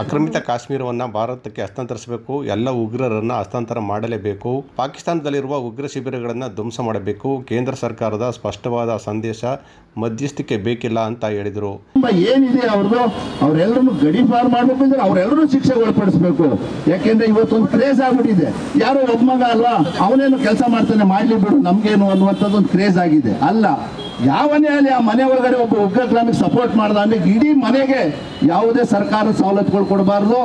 ಆಕ್ರಮಿತ ಕಾಶ್ಮೀರವನ್ನು ಭಾರತಕ್ಕೆ ಹಸ್ತಾಂತರಿಸಬೇಕು. ಎಲ್ಲ ಉಗ್ರರನ್ನು ಹಸ್ತಾಂತರ ಮಾಡಲೇಬೇಕು. ಪಾಕಿಸ್ತಾನದಲ್ಲಿರುವ ಉಗ್ರ ಶಿಬಿರಗಳನ್ನು ಧ್ವಂಸ ಮಾಡಬೇಕು. ಕೇಂದ್ರ ಸರ್ಕಾರದ ಸ್ಪಷ್ಟವಾದ ಸಂದೇಶ, ಮಧ್ಯಸ್ಥಿಕೆ ಬೇಕಿಲ್ಲ ಅಂತ ಹೇಳಿದರು. ಏನಿದೆ ಅವ್ರದ್ದು, ಅವರೆಲ್ಲರೂ ಗಡಿ ಪಾರ್ ಮಾಡಬೇಕು ಅಂದ್ರೆ ಅವರೆಲ್ಲರೂ ಶಿಕ್ಷೆಗೆ ಒಳಪಡಿಸಬೇಕು. ಯಾಕೆಂದ್ರೆ ಇವತ್ತೊಂದು ಕ್ರೇಜ್ ಆಗ್ಬಿಟ್ಟಿದೆ. ಯಾರೋ ಒಬ್ಬ ಮಗ ಅಲ್ವಾ, ಅವನೇನು ಕೆಲಸ ಮಾಡ್ತಾನೆ, ಮಾಡ್ಲಿ ಬಿಡು ನಮ್ಗೇನು ಅನ್ನುವಂಥದ್ದೊಂದು ಕ್ರೇಜ್ ಆಗಿದೆ. ಅಲ್ಲ, ಯಾವನೇ ಅಲ್ಲಿ ಆ ಮನೆ ಒಳಗಡೆ ಒಬ್ಬ ಉಗ್ರ ಕ್ರಮಿಗೆ ಸಪೋರ್ಟ್ ಮಾಡ್ದ ಅಂದ್ರೆ ಇಡೀ ಮನೆಗೆ ಯಾವುದೇ ಸರ್ಕಾರದ ಸವಲತ್ತುಗಳು ಕೊಡಬಾರ್ದು.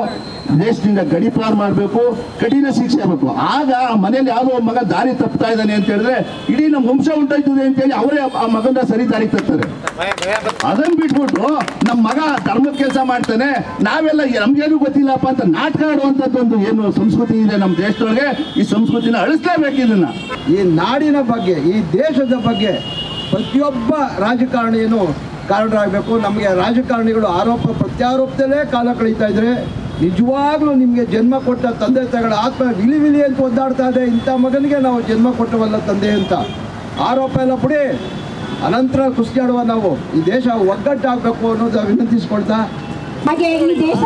ದೇಶದಿಂದ ಗಡಿ ಪಾರ್ ಮಾಡಬೇಕು, ಕಠಿಣ ಶಿಕ್ಷೆ ಆಗಬೇಕು. ಆಗ ಆ ಮನೇಲಿ ಯಾವುದೋ ಒಬ್ಬ ಮಗ ದಾರಿ ತಪ್ತಾ ಇದ್ದಾನೆ ಅಂತ ಹೇಳಿದ್ರೆ ಇಡೀ ನಮ್ಮ ವಂಶ ಉಂಟಾಯ್ತದೆ ಅಂತೇಳಿ ಅವರೇ ಆ ಮಗನ ಸರಿ ದಾರಿ ತರ್ತಾರೆ. ಅದನ್ನ ಬಿಟ್ಬಿಟ್ಟು ನಮ್ಮ ಮಗ ಧರ್ಮದ ಕೆಲಸ ಮಾಡ್ತಾನೆ, ನಾವೆಲ್ಲ ನಮ್ಗೇನು ಗೊತ್ತಿಲ್ಲಪ್ಪ ಅಂತ ನಾಟಕ ಆಡುವಂಥದ್ದೊಂದು ಏನು ಸಂಸ್ಕೃತಿ ಇದೆ ನಮ್ಮ ದೇಶದೊಳಗೆ, ಈ ಸಂಸ್ಕೃತಿನ ಅಳಿಸ್ಲೇಬೇಕು. ಇದನ್ನ ಈ ನಾಡಿನ ಬಗ್ಗೆ, ಈ ದೇಶದ ಬಗ್ಗೆ ಪ್ರತಿಯೊಬ್ಬ ರಾಜಕಾರಣಿಯೂ ಕಾರಣರಾಗಬೇಕು. ನಮಗೆ ರಾಜಕಾರಣಿಗಳು ಆರೋಪ ಪ್ರತ್ಯಾರೋಪದಲ್ಲೇ ಕಾಲ ಕಳೀತಾ ಇದ್ರೆ ನಿಜವಾಗ್ಲೂ ನಿಮಗೆ ಜನ್ಮ ಕೊಟ್ಟ ತಂದೆ ತಾಯಿಗಳ ಆತ್ಮ ವಿಲಿ ವಿಲಿ ಅಂತ ಒದ್ದಾಡ್ತಾ ಇದೆ. ಇಂಥ ಮಗನಿಗೆ ನಾವು ಜನ್ಮ ಕೊಟ್ಟವಲ್ಲ ತಂದೆ ಅಂತ ಆರೋಪ ಎಲ್ಲ ಬಿಡಿ, ಅನಂತರ ಕುಸ್ತಿಯಾಡುವ ನಾವು ಈ ದೇಶ ಒಗ್ಗಟ್ಟಾಗಬೇಕು ಅನ್ನೋದು ವಿನಂತಿಸ್ಕೊಳ್ತಾ, ಹಾಗೆ ಈ ದೇಶ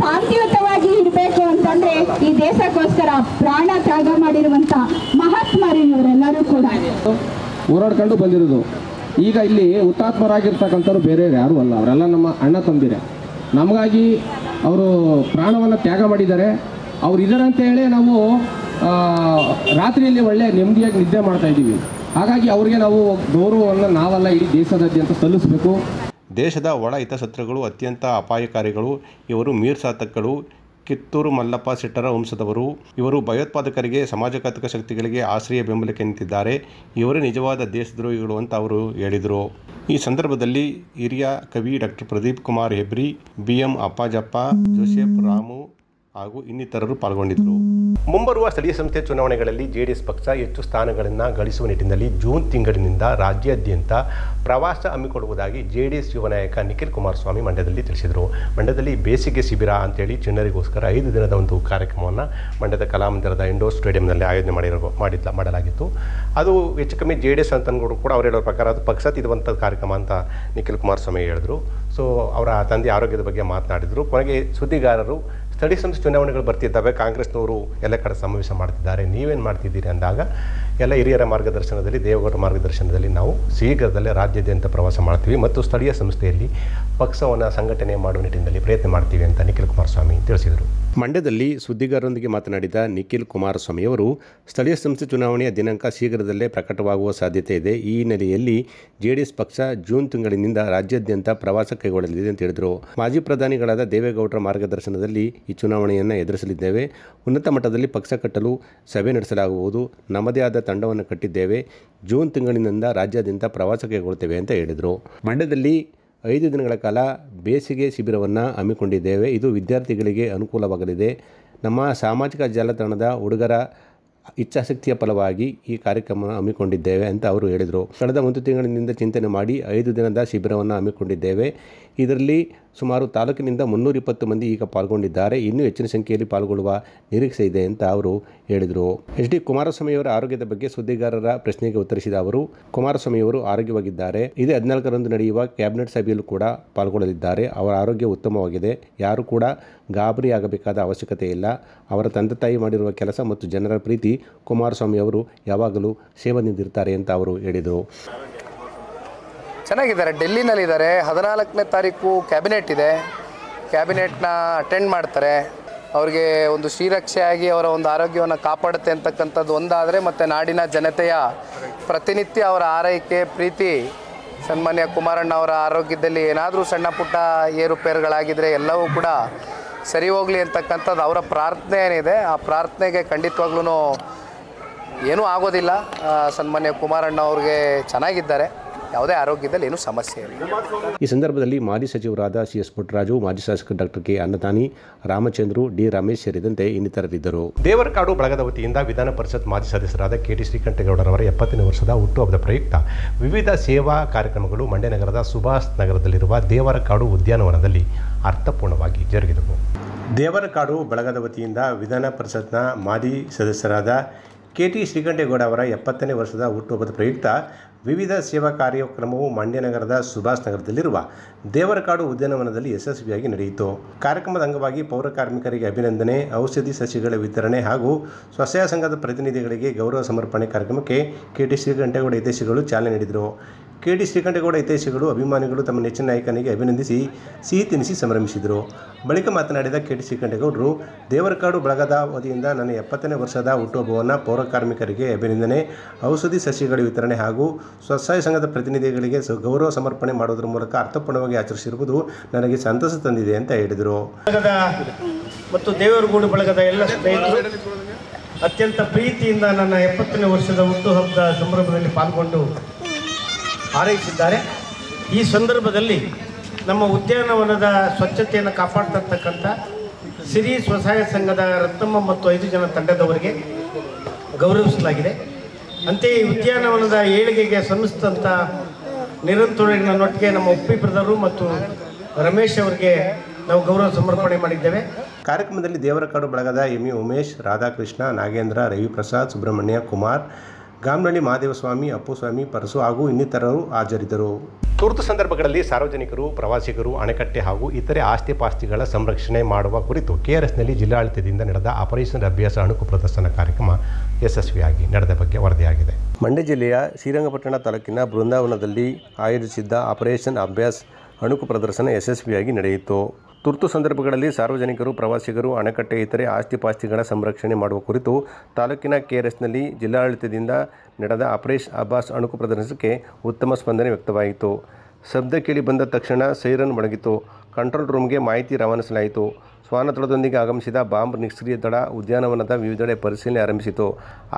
ಶಾಂತಿಯುತವಾಗಿ ಇರಬೇಕು ಅಂತಂದ್ರೆ ಈ ದೇಶಕ್ಕೋಸ್ಕರ ಪ್ರಾಣ ತ್ಯಾಗ ಮಾಡಿರುವಂತ ಮಹಾತ್ಮರು ಇವರೆಲ್ಲರೂ ಕೂಡ ಹೋರಾಡ್ಕೊಂಡು ಬಂದಿರೋದು. ಈಗ ಇಲ್ಲಿ ಹುತಾತ್ಮರಾಗಿರ್ತಕ್ಕಂಥವ್ರು ಬೇರೆ ಯಾರು ಅಲ್ಲ, ಅವರೆಲ್ಲ ನಮ್ಮ ಅಣ್ಣ ತಂದಿರೆ. ನಮಗಾಗಿ ಅವರು ಪ್ರಾಣವನ್ನು ತ್ಯಾಗ ಮಾಡಿದ್ದಾರೆ. ಅವ್ರು ಇದ್ದಾರೆ ಅಂತ ಹೇಳಿ ನಾವು ರಾತ್ರಿಯಲ್ಲಿ ಒಳ್ಳೆ ನೆಮ್ಮದಿಯಾಗಿ ನಿದ್ದೆ ಮಾಡ್ತಾ ಇದ್ದೀವಿ. ಹಾಗಾಗಿ ಅವರಿಗೆ ನಾವು ಗೌರವವನ್ನು ನಾವೆಲ್ಲ ಇಡೀ ದೇಶದಾದ್ಯಂತ ಸಲ್ಲಿಸಬೇಕು. ದೇಶದ ಒಳ ಹಿತಶತ್ರುಗಳು ಅತ್ಯಂತ ಅಪಾಯಕಾರಿಗಳು. ಇವರು ಮೀರ್ಸಾತಕ್ಕಳು, ಕಿತ್ತೂರು ಮಲ್ಲಪ್ಪ ಶೆಟ್ಟರ ವಂಶದವರು. ಇವರು ಭಯೋತ್ಪಾದಕರಿಗೆ, ಸಮಾಜಘಾತಕ ಶಕ್ತಿಗಳಿಗೆ ಆಶ್ರಯ ಬೆಂಬಲಕ್ಕೆ ನಿಂತಿದ್ದಾರೆ. ಇವರೇ ನಿಜವಾದ ದೇಶದ್ರೋಹಿಗಳು ಅಂತ ಅವರು ಹೇಳಿದರು. ಈ ಸಂದರ್ಭದಲ್ಲಿ ಹಿರಿಯ ಕವಿ doctor Pradeep Kumar Hebri, BM Appajappa, Joseph Ramu ಹಾಗೂ ಇನ್ನಿತರರು ಪಾಲ್ಗೊಂಡಿದ್ದರು. ಮುಂಬರುವ ಸ್ಥಳೀಯ ಸಂಸ್ಥೆ ಚುನಾವಣೆಗಳಲ್ಲಿ ಜೆಡಿಎಸ್ ಪಕ್ಷ ಹೆಚ್ಚು ಸ್ಥಾನಗಳನ್ನು ಗಳಿಸುವ ನಿಟ್ಟಿನಲ್ಲಿ ಜೂನ್ ತಿಂಗಳಿನಿಂದ ರಾಜ್ಯಾದ್ಯಂತ ಪ್ರವಾಸ ಹಮ್ಮಿಕೊಳ್ಳುವುದಾಗಿ ಜೆಡಿಎಸ್ ಯುವ ನಾಯಕ ನಿಖಿಲ್ ಕುಮಾರಸ್ವಾಮಿ ಮಂಡ್ಯದಲ್ಲಿ ತಿಳಿಸಿದರು. ಮಂಡ್ಯದಲ್ಲಿ ಬೇಸಿಗೆ ಶಿಬಿರ ಅಂತೇಳಿ ಚಿಣ್ಣರಿಗೋಸ್ಕರ 5 ದಿನದ ಒಂದು ಕಾರ್ಯಕ್ರಮವನ್ನು ಮಂಡ್ಯದ ಕಲಾಮಂದಿರದ ಇಂಡೋರ್ ಸ್ಟೇಡಿಯಂನಲ್ಲಿ ಆಯೋಜನೆ ಮಾಡಲಾಗಿತ್ತು. ಅದು ಹೆಚ್ಚು ಕಮ್ಮಿ ಜೆಡಿಎಸ್ ಅಂತಂದ್ರೂ ಕೂಡ ಅವರು ಹೇಳೋ ಪ್ರಕಾರ ಅದು ಪಕ್ಷಾತೀತವಂಥ ಕಾರ್ಯಕ್ರಮ ಅಂತ ನಿಖಿಲ್ ಕುಮಾರಸ್ವಾಮಿ ಹೇಳಿದರು. ಸೊ ಅವರ ತಂದೆ ಆರೋಗ್ಯದ ಬಗ್ಗೆ ಮಾತನಾಡಿದರು. ಕೊನೆಗೆ ಸುದ್ದಿಗಾರರು ಸ್ಥಳೀಯ ಸಂಸ್ಥೆ ಚುನಾವಣೆಗಳು ಬರ್ತಿದ್ದಾವೆ, ಕಾಂಗ್ರೆಸ್ನವರು ಎಲ್ಲ ಕಡೆ ಸಮಾವೇಶ ಮಾಡ್ತಿದ್ದಾರೆ, ನೀವೇನು ಮಾಡ್ತಿದ್ದೀರಿ ಅಂದಾಗ ಎಲ್ಲ ಹಿರಿಯರ ಮಾರ್ಗದರ್ಶನದಲ್ಲಿ, ದೇವೇಗೌಡರ ಮಾರ್ಗದರ್ಶನದಲ್ಲಿ ನಾವು ಶೀಘ್ರದಲ್ಲೇ ರಾಜ್ಯಾದ್ಯಂತ ಪ್ರವಾಸ ಮಾಡ್ತೀವಿ ಮತ್ತು ಸ್ಥಳೀಯ ಸಂಸ್ಥೆಯಲ್ಲಿ ಪಕ್ಷವನ್ನು ಸಂಘಟನೆ ಮಾಡುವ ನಿಟ್ಟಿನಲ್ಲಿ ಪ್ರಯತ್ನ ಮಾಡ್ತೀವಿ ಅಂತ ನಿಖಿಲ್ ಕುಮಾರಸ್ವಾಮಿ ತಿಳಿಸಿದರು. ಮಂಡ್ಯದಲ್ಲಿ ಸುದ್ದಿಗಾರರೊಂದಿಗೆ ಮಾತನಾಡಿದ ನಿಖಿಲ್ ಕುಮಾರಸ್ವಾಮಿ ಅವರು ಸ್ಥಳೀಯ ಸಂಸ್ಥೆ ಚುನಾವಣೆಯ ದಿನಾಂಕ ಶೀಘ್ರದಲ್ಲೇ ಪ್ರಕಟವಾಗುವ ಸಾಧ್ಯತೆ ಇದೆ. ಈ ಹಿನ್ನೆಲೆಯಲ್ಲಿ ಜೆಡಿಎಸ್ ಪಕ್ಷ ಜೂನ್ ತಿಂಗಳಿನಿಂದ ರಾಜ್ಯಾದ್ಯಂತ ಪ್ರವಾಸ ಕೈಗೊಳ್ಳಲಿದೆ ಅಂತ ಹೇಳಿದರು. ಮಾಜಿ ಪ್ರಧಾನಿಗಳಾದ ದೇವೇಗೌಡರ ಮಾರ್ಗದರ್ಶನದಲ್ಲಿ ಈ ಚುನಾವಣೆಯನ್ನು ಎದುರಿಸಲಿದ್ದೇವೆ. ಉನ್ನತ ಮಟ್ಟದಲ್ಲಿ ಪಕ್ಷ ಕಟ್ಟಲು ಸಭೆ ನಡೆಸಲಾಗುವುದು. ನಮ್ಮದೇ ಆದ ತಂಡವನ್ನು ಕಟ್ಟಿದ್ದೇವೆ. ಜೂನ್ ತಿಂಗಳಿನಿಂದ ರಾಜ್ಯಾದ್ಯಂತ ಪ್ರವಾಸ ಕೈಗೊಳ್ಳುತ್ತೇವೆ ಅಂತ ಹೇಳಿದರು. ಮಂಡ್ಯದಲ್ಲಿ 5 ದಿನಗಳ ಕಾಲ ಬೇಸಿಗೆ ಶಿಬಿರವನ್ನು ಹಮ್ಮಿಕೊಂಡಿದ್ದೇವೆ. ಇದು ವಿದ್ಯಾರ್ಥಿಗಳಿಗೆ ಅನುಕೂಲವಾಗಲಿದೆ. ನಮ್ಮ ಸಾಮಾಜಿಕ ಜಾಲತಾಣದ ಹುಡುಗರ ಇಚ್ಛಾಶಕ್ತಿಯ ಫಲವಾಗಿ ಈ ಕಾರ್ಯಕ್ರಮವನ್ನು ಹಮ್ಮಿಕೊಂಡಿದ್ದೇವೆ ಅಂತ ಅವರು ಹೇಳಿದರು. ಕಳೆದ 1 ತಿಂಗಳಿನಿಂದ ಚಿಂತನೆ ಮಾಡಿ 5 ದಿನದ ಶಿಬಿರವನ್ನು ಹಮ್ಮಿಕೊಂಡಿದ್ದೇವೆ. ಇದರಲ್ಲಿ ಸುಮಾರು ತಾಲೂಕಿನಿಂದ 320 ಮಂದಿ ಈಗ ಪಾಲ್ಗೊಂಡಿದ್ದಾರೆ. ಇನ್ನೂ ಹೆಚ್ಚಿನ ಸಂಖ್ಯೆಯಲ್ಲಿ ಪಾಲ್ಗೊಳ್ಳುವ ನಿರೀಕ್ಷೆ ಇದೆ ಅಂತ ಅವರು ಹೇಳಿದರು. ಎಚ್ ಡಿ ಕುಮಾರಸ್ವಾಮಿಯವರ ಆರೋಗ್ಯದ ಬಗ್ಗೆ ಸುದ್ದಿಗಾರರ ಪ್ರಶ್ನೆಗೆ ಉತ್ತರಿಸಿದ ಅವರು, ಕುಮಾರಸ್ವಾಮಿಯವರು ಆರೋಗ್ಯವಾಗಿದ್ದಾರೆ. ಇದೇ 14ರಂದು ನಡೆಯುವ ಕ್ಯಾಬಿನೆಟ್ ಸಭೆಯಲ್ಲೂ ಕೂಡ ಪಾಲ್ಗೊಳ್ಳಲಿದ್ದಾರೆ. ಅವರ ಆರೋಗ್ಯ ಉತ್ತಮವಾಗಿದೆ. ಯಾರು ಕೂಡ ಗಾಬರಿಯಾಗಬೇಕಾದ ಅವಶ್ಯಕತೆ ಇಲ್ಲ. ಅವರ ತಂದೆ ತಾಯಿ ಮಾಡಿರುವ ಕೆಲಸ ಮತ್ತು ಜನರ ಪ್ರೀತಿ ಕುಮಾರಸ್ವಾಮಿ ಅವರು ಯಾವಾಗಲೂ ಸೇವನೆಯಿಂದಿರ್ತಾರೆ ಅಂತ ಅವರು ಹೇಳಿದರು. ಚೆನ್ನಾಗಿದ್ದಾರೆ, ಡೆಲ್ಲಿನಲ್ಲಿದ್ದಾರೆ. 14ನೇ ತಾರೀಕು ಕ್ಯಾಬಿನೆಟ್ ಇದೆ. ಕ್ಯಾಬಿನೆಟ್ನ ಅಟೆಂಡ್ ಮಾಡ್ತಾರೆ. ಅವ್ರಿಗೆ ಒಂದು ಶ್ರೀರಕ್ಷೆಯಾಗಿ ಅವರ ಒಂದು ಆರೋಗ್ಯವನ್ನು ಕಾಪಾಡುತ್ತೆ ಅಂತಕ್ಕಂಥದ್ದು ಒಂದಾದರೆ, ಮತ್ತು ನಾಡಿನ ಜನತೆಯ ಪ್ರತಿನಿತ್ಯ ಅವರ ಆರೈಕೆ ಪ್ರೀತಿ ಸನ್ಮಾನ್ಯ ಕುಮಾರಣ್ಣ ಅವರ ಆರೋಗ್ಯದಲ್ಲಿ ಏನಾದರೂ ಸಣ್ಣ ಪುಟ್ಟ ಏರುಪೇರುಗಳಾಗಿದ್ದರೆ ಎಲ್ಲವೂ ಕೂಡ ಸರಿ ಹೋಗಲಿ ಅಂತಕ್ಕಂಥದ್ದು ಅವರ ಪ್ರಾರ್ಥನೆ ಏನಿದೆ. ಆ ಪ್ರಾರ್ಥನೆಗೆ ಖಂಡಿತವಾಗ್ಲೂ ಏನೂ ಆಗೋದಿಲ್ಲ. ಸನ್ಮಾನ್ಯ ಕುಮಾರಣ್ಣ ಅವ್ರಿಗೆ ಚೆನ್ನಾಗಿದ್ದಾರೆ. ಯಾವುದೇ ಆರೋಗ್ಯದಲ್ಲಿ ಏನೂ ಸಮಸ್ಯೆ ಇಲ್ಲ. ಈ ಸಂದರ್ಭದಲ್ಲಿ ಮಾಜಿ ಸಚಿವರಾದ ಸಿ.ಎಸ್. ಪುಟ್ಟರಾಜು, ಮಾಜಿ ಶಾಸಕ ಡಾಕ್ಟರ್ ಕೆ. ಅನ್ನದಾನಿ, ರಾಮಚಂದ್ರು, ಡಿ. ರಮೇಶ್ ಸೇರಿದಂತೆ ಇನ್ನಿತರರಿದ್ದರು. ದೇವರಕಾಡು ಬಳಗದ ವತಿಯಿಂದ ವಿಧಾನ ಪರಿಷತ್ ಮಾಜಿ ಸದಸ್ಯರಾದ ಕೆ.ಟಿ. ಶ್ರೀಕಂಠೇಗೌಡರವರ 70ನೇ ವರ್ಷದ ಹುಟ್ಟುಹಬ್ಬದ ಪ್ರಯುಕ್ತ ವಿವಿಧ ಸೇವಾ ಕಾರ್ಯಕ್ರಮಗಳು ಮಂಡ್ಯ ನಗರದ ಸುಭಾಷ್ ನಗರದಲ್ಲಿರುವ ದೇವರಕಾಡು ಉದ್ಯಾನವನದಲ್ಲಿ ಅರ್ಥಪೂರ್ಣವಾಗಿ ಜರುಗಿದವು. ದೇವರಕಾಡು ಬಳಗದ ವತಿಯಿಂದ ವಿಧಾನ ಪರಿಷತ್ನ ಮಾಜಿ ಸದಸ್ಯರಾದ ಕೆ.ಟಿ. ಶ್ರೀಕಂಠೇಗೌಡ ಅವರ 70ನೇ ವರ್ಷದ ಹುಟ್ಟುಹಬ್ಬದ ಪ್ರಯುಕ್ತ ವಿವಿಧ ಸೇವಾ ಕಾರ್ಯಕ್ರಮವು ಮಂಡ್ಯ ನಗರದ ಸುಭಾಷ್ ನಗರದಲ್ಲಿರುವ ದೇವರಕಾಡು ಉದ್ಯಾನವನದಲ್ಲಿ ಯಶಸ್ವಿಯಾಗಿ ನಡೆಯಿತು. ಕಾರ್ಯಕ್ರಮದ ಅಂಗವಾಗಿ ಪೌರ ಕಾರ್ಮಿಕರಿಗೆ ಅಭಿನಂದನೆ, ಔಷಧಿ ಸಸಿಗಳ ವಿತರಣೆ ಹಾಗೂ ಸ್ವಸಹಾಯ ಸಂಘದ ಪ್ರತಿನಿಧಿಗಳಿಗೆ ಗೌರವ ಸಮರ್ಪಣೆ ಕಾರ್ಯಕ್ರಮಕ್ಕೆ ಕೆ.ಟಿ. ಶ್ರೀಕಂಠೇಗೌಡ ಹಿತೈಷಿಗಳು ಚಾಲನೆ ನೀಡಿದರು. ಕೆ.ಟಿ. ಶ್ರೀಕಂಠೇಗೌಡ ಹಿತೈಷಿಗಳು ಅಭಿಮಾನಿಗಳು ತಮ್ಮ ನೆಚ್ಚಿನ ನಾಯಕನಿಗೆ ಅಭಿನಂದಿಸಿ ಸಿಹಿ ತಿನಿಸಿ ಸಂಭ್ರಮಿಸಿದರು. ಬಳಿಕ ಮಾತನಾಡಿದ ಕೆ.ಟಿ. ಶ್ರೀಕಂಠೇಗೌಡರು, ದೇವರಕಾಡು ಬಳಗದ ವತಿಯಿಂದ ನನ್ನ 70ನೇ ವರ್ಷದ ಹುಟ್ಟುಹಬ್ಬವನ್ನು ಪೌರ ಕಾರ್ಮಿಕರಿಗೆ ಅಭಿನಂದನೆ, ಔಷಧಿ ಸಸಿಗಳ ವಿತರಣೆ ಹಾಗೂ ಸ್ವಸಹಾಯ ಸಂಘದ ಪ್ರತಿನಿಧಿಗಳಿಗೆ ಗೌರವ ಸಮರ್ಪಣೆ ಮಾಡುವುದರ ಮೂಲಕ ಅರ್ಥಪೂರ್ಣವಾಗಿ ಆಚರಿಸಿರುವುದು ನನಗೆ ಸಂತಸ ತಂದಿದೆ ಅಂತ ಹೇಳಿದರು. ಮತ್ತು ದೇವರಗೂಡು ಬಳಗದ ಎಲ್ಲ ಸ್ನೇಹಿತರು ಅತ್ಯಂತ ಪ್ರೀತಿಯಿಂದ ನನ್ನ 70ನೇ ವರ್ಷದ ಹುಟ್ಟುಹಬ್ಬದ ಸಂಭ್ರಮದಲ್ಲಿ ಪಾಲ್ಗೊಂಡು ಹಾರೈಸಿದ್ದಾರೆ. ಈ ಸಂದರ್ಭದಲ್ಲಿ ನಮ್ಮ ಉದ್ಯಾನವನದ ಸ್ವಚ್ಛತೆಯನ್ನು ಕಾಪಾಡ್ತಿರ್ತಕ್ಕಂಥ ಸಿರಿ ಸ್ವಸಹಾಯ ಸಂಘದ ರತ್ನಮ್ಮ ಮತ್ತು 5 ಜನ ತಂಡದವರಿಗೆ ಗೌರವಿಸಲಾಗಿದೆ. ಅಂತೆಯೇ ಉದ್ಯಾನವನದ ಏಳಿಗೆಗೆ ಶ್ರಮಿಸಿದಂಥ ನಿರಂತರನೊಟ್ಟಿಗೆ ನಮ್ಮ ಉಪ್ಪಿ ಬ್ರದರು ಮತ್ತು ರಮೇಶ್ ಅವರಿಗೆ ನಾವು ಗೌರವ ಸಮರ್ಪಣೆ ಮಾಡಿದ್ದೇವೆ. ಕಾರ್ಯಕ್ರಮದಲ್ಲಿ ದೇವರಕಾಡು ಬಳಗದ ಎಂ.ಇ. ಉಮೇಶ್, ರಾಧಾಕೃಷ್ಣ, ನಾಗೇಂದ್ರ, ರವಿಪ್ರಸಾದ್, ಸುಬ್ರಹ್ಮಣ್ಯ, ಕುಮಾರ್, ಗಾಮನಹಳ್ಳಿ ಮಹಾದೇವಸ್ವಾಮಿ, ಅಪ್ಪುಸ್ವಾಮಿ, ಪರಸು ಹಾಗೂ ಇನ್ನಿತರರು ಹಾಜರಿದ್ದರು. ತುರ್ತು ಸಂದರ್ಭಗಳಲ್ಲಿ ಸಾರ್ವಜನಿಕರು, ಪ್ರವಾಸಿಗರು ಅಣೆಕಟ್ಟೆ ಹಾಗೂ ಇತರೆ ಆಸ್ತಿ ಪಾಸ್ತಿಗಳ ಸಂರಕ್ಷಣೆ ಮಾಡುವ ಕುರಿತು ಕೆಆರ್ಎಸ್ನಲ್ಲಿ ಜಿಲ್ಲಾಡಳಿತದಿಂದ ನಡೆದ ಆಪರೇಷನ್ ಅಭ್ಯಾಸ ಅಣುಕು ಪ್ರದರ್ಶನ ಕಾರ್ಯಕ್ರಮ ಯಶಸ್ವಿಯಾಗಿ ನಡೆದ ಬಗ್ಗೆ ವರದಿಯಾಗಿದೆ. ಮಂಡ್ಯ ಜಿಲ್ಲೆಯ ಶ್ರೀರಂಗಪಟ್ಟಣ ತಾಲೂಕಿನ ಬೃಂದಾವನದಲ್ಲಿ ಆಯೋಜಿಸಿದ್ದ ಆಪರೇಷನ್ ಅಭ್ಯಾಸ ಅಣುಕು ಪ್ರದರ್ಶನ ಯಶಸ್ವಿಯಾಗಿ ನಡೆಯಿತು. ತುರ್ತು ಸಂದರ್ಭಗಳಲ್ಲಿ ಸಾರ್ವಜನಿಕರು, ಪ್ರವಾಸಿಗರು ಅಣೆಕಟ್ಟೆ ಇತರೆ ಆಸ್ತಿ ಪಾಸ್ತಿಗಳ ಸಂರಕ್ಷಣೆ ಮಾಡುವ ಕುರಿತು ತಾಲೂಕಿನ ಕೆಆರ್ಎಸ್ನಲ್ಲಿ ಜಿಲ್ಲಾಡಳಿತದಿಂದ ನಡೆದ ಆಪರೇಷನ್ ಅಭ್ಯಾಸ ಅಣುಕು ಪ್ರದರ್ಶನಕ್ಕೆ ಉತ್ತಮ ಸ್ಪಂದನೆ ವ್ಯಕ್ತವಾಯಿತು. ಶಬ್ದ ಕೇಳಿ ಬಂದ ತಕ್ಷಣ ಸೈರನ್ ಮೊಳಗಿತು. ಕಂಟ್ರೋಲ್ ರೂಮ್ಗೆ ಮಾಹಿತಿ ರವಾನಿಸಲಾಯಿತು. ಶ್ವಾನದಳದೊಂದಿಗೆ ಆಗಮಿಸಿದ ಬಾಂಬ್ ನಿಷ್ಕ್ರಿಯ ದಳ ಉದ್ಯಾನವನದ ವಿವಿಧೆಡೆ ಪರಿಶೀಲನೆ ಆರಂಭಿಸಿತು.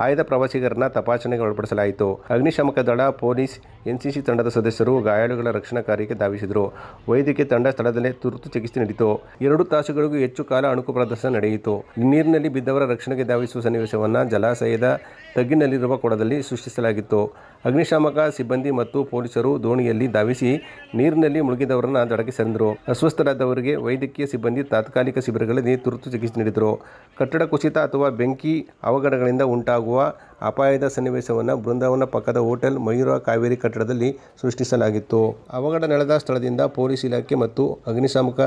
ಆಯ್ದ ಪ್ರವಾಸಿಗರನ್ನ ತಪಾಸಣೆಗೆ ಒಳಪಡಿಸಲಾಯಿತು. ಅಗ್ನಿಶಾಮಕ ದಳ, ಪೊಲೀಸ್, ಎನ್ಸಿಸಿ ತಂಡದ ಸದಸ್ಯರು ಗಾಯಾಳುಗಳ ರಕ್ಷಣಾ ಕಾರ್ಯಕ್ಕೆ ಧಾವಿಸಿದರು. ವೈದ್ಯಕೀಯ ತಂಡ ಸ್ಥಳದಲ್ಲೇ ತುರ್ತು ಚಿಕಿತ್ಸೆ ನೀಡಿತು. 2 ತಾಸುಗಳಿಗೂ ಹೆಚ್ಚು ಕಾಲ ಅಣುಕು ಪ್ರದರ್ಶನ ನಡೆಯಿತು. ನೀರಿನಲ್ಲಿ ಬಿದ್ದವರ ರಕ್ಷಣೆಗೆ ಧಾವಿಸುವ ಸನ್ನಿವೇಶವನ್ನು ಜಲಾಶಯದ ತಗ್ಗಿನಲ್ಲಿರುವ ಕೊಳದಲ್ಲಿ ಸೃಷ್ಟಿಸಲಾಗಿತ್ತು. ಅಗ್ನಿಶಾಮಕ ಸಿಬ್ಬಂದಿ ಮತ್ತು ಪೊಲೀಸರು ದೋಣಿಯಲ್ಲಿ ಧಾವಿಸಿ ನೀರಿನಲ್ಲಿ ಮುಳುಗಿದವರನ್ನು ದಡಕ್ಕೆ ಸೆಳೆದರು. ಅಸ್ವಸ್ಥರಾದವರಿಗೆ ವೈದ್ಯಕೀಯ ಸಿಬ್ಬಂದಿ ತಾತ್ಕಾಲಿಕ ಶಿಬಿರಗಳಲ್ಲಿ ತುರ್ತು ಚಿಕಿತ್ಸೆ ನೀಡಿದರು. ಕಟ್ಟಡ ಕುಸಿತ ಅಥವಾ ಬೆಂಕಿ ಅವಘಡಗಳಿಂದ ಉಂಟಾಗುವ ಅಪಾಯದ ಸನ್ನಿವೇಶವನ್ನು ಬೃಂದಾವನ ಪಕ್ಕದ ಹೋಟೆಲ್ ಮಯೂರ ಕಾವೇರಿ ಕಟ್ಟಡದಲ್ಲಿ ಸೃಷ್ಟಿಸಲಾಗಿತ್ತು. ಅವಘಡ ನಡೆದ ಸ್ಥಳದಿಂದ ಪೊಲೀಸ್ ಇಲಾಖೆ ಮತ್ತು ಅಗ್ನಿಶಾಮಕ